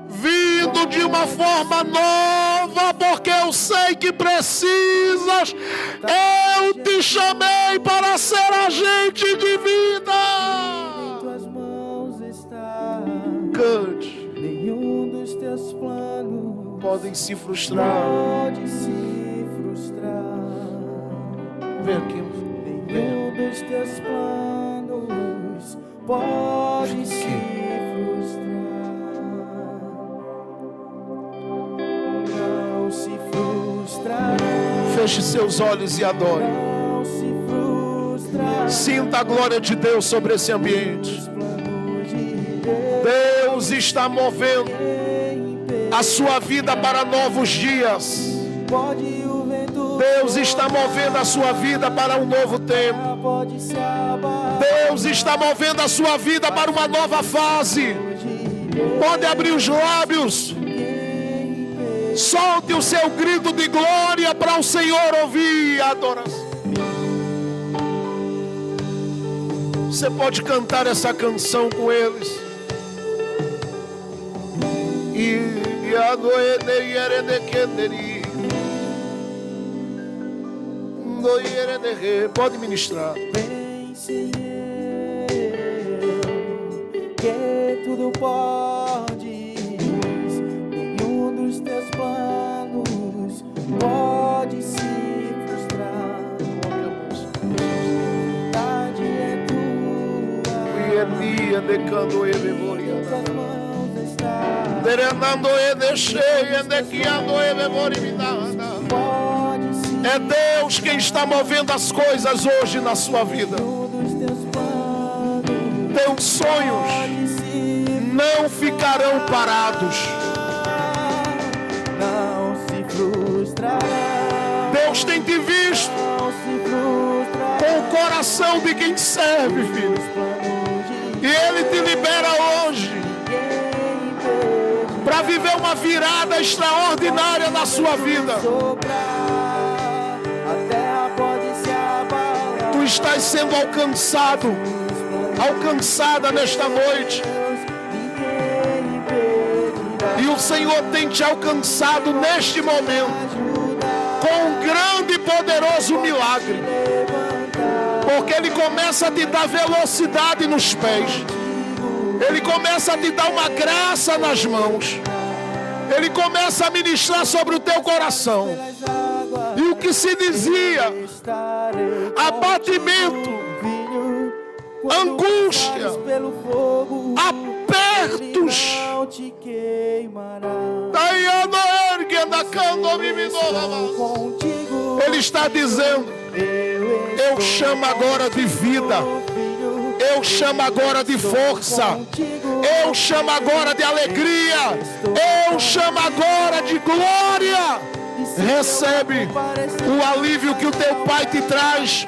vindo de uma forma nova, porque eu sei que precisas. Eu te chamei para ser agente de vida. Em tuas mãos está. Cante. Nenhum dos teus planos Podem se frustrar. pode se frustrar. Vem aqui. Nenhum dos teus planos pode se frustrar. Não se frustrará. Feche seus olhos e adore. Não se frustrará. Sinta a glória de Deus sobre esse ambiente. Os planos de Deus Deus está movendo a sua vida para novos dias. pode o vento. Deus está movendo a sua vida para um novo tempo. Pode se abalar. Deus está movendo a sua vida para uma nova fase. Pode abrir os lábios. Solte o seu grito de glória para o Senhor ouvir a adoração. Você pode cantar essa canção com eles. Pode ministrar. Vem, Senhor, que tudo podes. Nenhum dos teus planos pode se frustrar. Vontade é tua. Em tuas mãos está. Pode se É Deus quem está movendo as coisas hoje na sua vida. Teus sonhos não ficarão parados. Não se frustrará. Deus tem te visto com o coração de quem serve, filho. E Ele te libera hoje para viver uma virada extraordinária na sua vida. Tu estás sendo alcançado, alcançada nesta noite. E o Senhor tem te alcançado neste momento com um grande e poderoso milagre. Porque Ele começa a te dar velocidade nos pés. Ele começa a te dar uma graça nas mãos. Ele começa a ministrar sobre o teu coração. E o que se dizia, abatimento, angústia, apertos, Ele está dizendo: eu chamo agora de vida, eu chamo agora de força, eu chamo agora de alegria, eu chamo agora de glória. Recebe o alívio que o teu Pai te traz,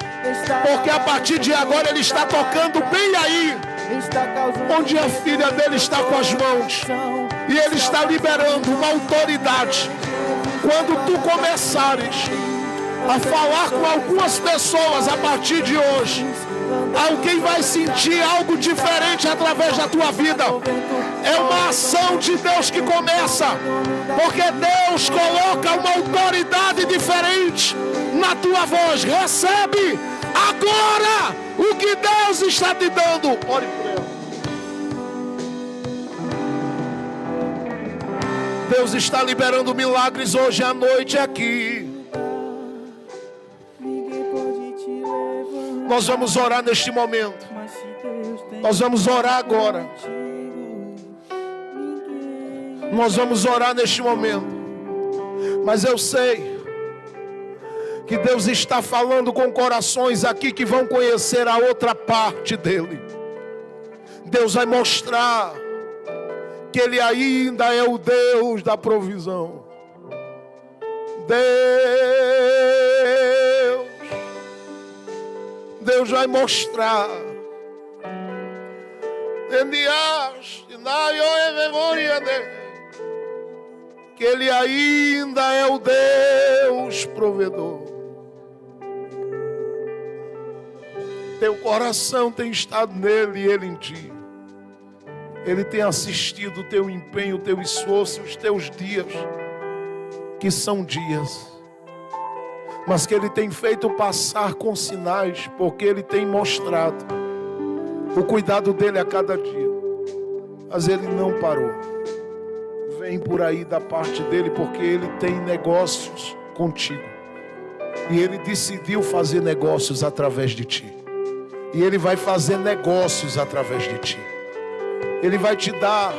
porque a partir de agora Ele está tocando bem aí onde a filha dele está com as mãos, e Ele está liberando uma autoridade. Quando tu começares a falar com algumas pessoas a partir de hoje, alguém vai sentir algo diferente através da tua vida. É uma ação de Deus que começa, porque Deus coloca uma autoridade diferente na tua voz. Recebe agora o que Deus está te dando. Ore por ela. Deus está liberando milagres hoje à noite aqui. Nós vamos orar neste momento. Nós vamos orar agora. Nós vamos orar neste momento. Mas eu sei que Deus está falando com corações aqui que vão conhecer a outra parte dele. Deus vai mostrar que Ele ainda é o Deus da provisão. Deus vai mostrar que Ele ainda é o Deus provedor. Teu coração tem estado nele e Ele em ti. Ele tem assistido o teu empenho, o teu esforço, os teus dias, que são dias, mas que Ele tem feito passar com sinais, porque Ele tem mostrado o cuidado dEle a cada dia. Mas Ele não parou. Vem por aí da parte dEle, porque Ele tem negócios contigo. E Ele decidiu fazer negócios através de ti. E Ele vai fazer negócios através de ti. Ele vai te dar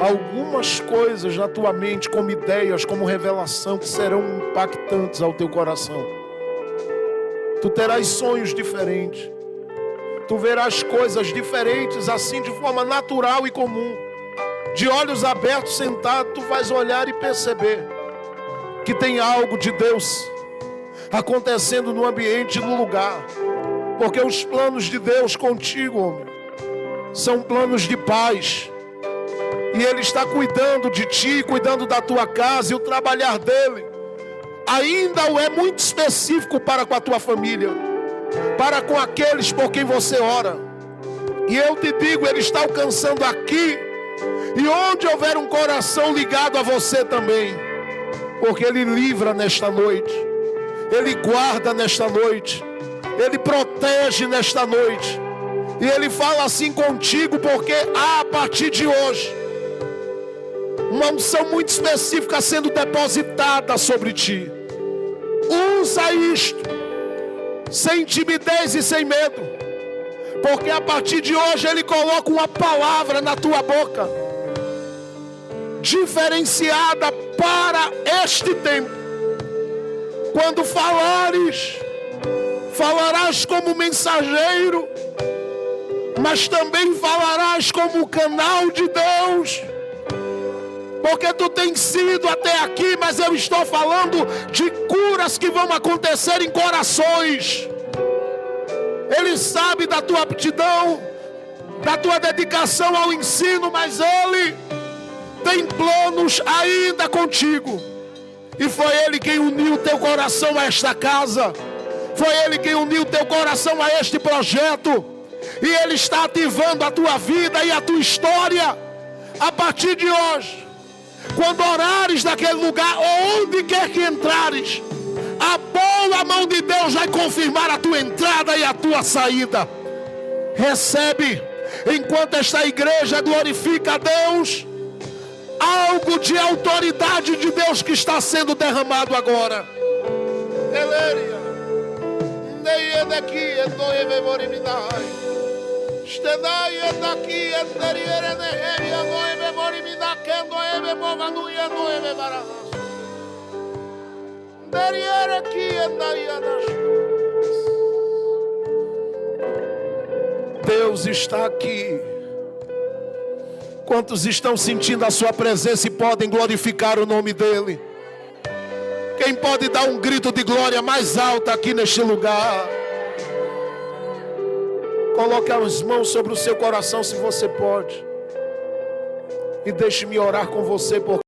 algumas coisas na tua mente, como ideias, como revelação, que serão impactantes ao teu coração. Tu terás sonhos diferentes. Tu verás coisas diferentes, assim, de forma natural e comum. De olhos abertos, sentado, tu vais olhar e perceber que tem algo de Deus acontecendo no ambiente, no lugar. Porque os planos de Deus contigo, homem, são planos de paz. E Ele está cuidando de ti, cuidando da tua casa, e o trabalhar dEle ainda é muito específico para com a tua família, para com aqueles por quem você ora. E eu te digo, Ele está alcançando aqui, e onde houver um coração ligado a você também, porque Ele livra nesta noite, Ele guarda nesta noite, Ele protege nesta noite. E Ele fala assim contigo, porque há a partir de hoje uma unção muito específica sendo depositada sobre ti. Usa isto sem timidez e sem medo, porque a partir de hoje Ele coloca uma palavra na tua boca, diferenciada para este tempo. Quando falares, falarás como mensageiro, mas também falarás como canal de Deus. Porque tu tens sido até aqui, mas eu estou falando de curas que vão acontecer em corações. Ele sabe da tua aptidão, da tua dedicação ao ensino, mas Ele tem planos ainda contigo. E foi Ele quem uniu teu coração a esta casa. Foi Ele quem uniu teu coração a este projeto. E Ele está ativando a tua vida e a tua história a partir de hoje. Quando orares naquele lugar, ou onde quer que entrares, a boa mão de Deus vai confirmar a tua entrada e a tua saída. Recebe, enquanto esta igreja glorifica a Deus, algo de autoridade de Deus que está sendo derramado agora. Deus está aqui. Quantos estão sentindo a sua presença e podem glorificar o nome dEle? Quem pode dar um grito de glória mais alto aqui neste lugar? Coloque as mãos sobre o seu coração se você pode. E deixe-me orar com você.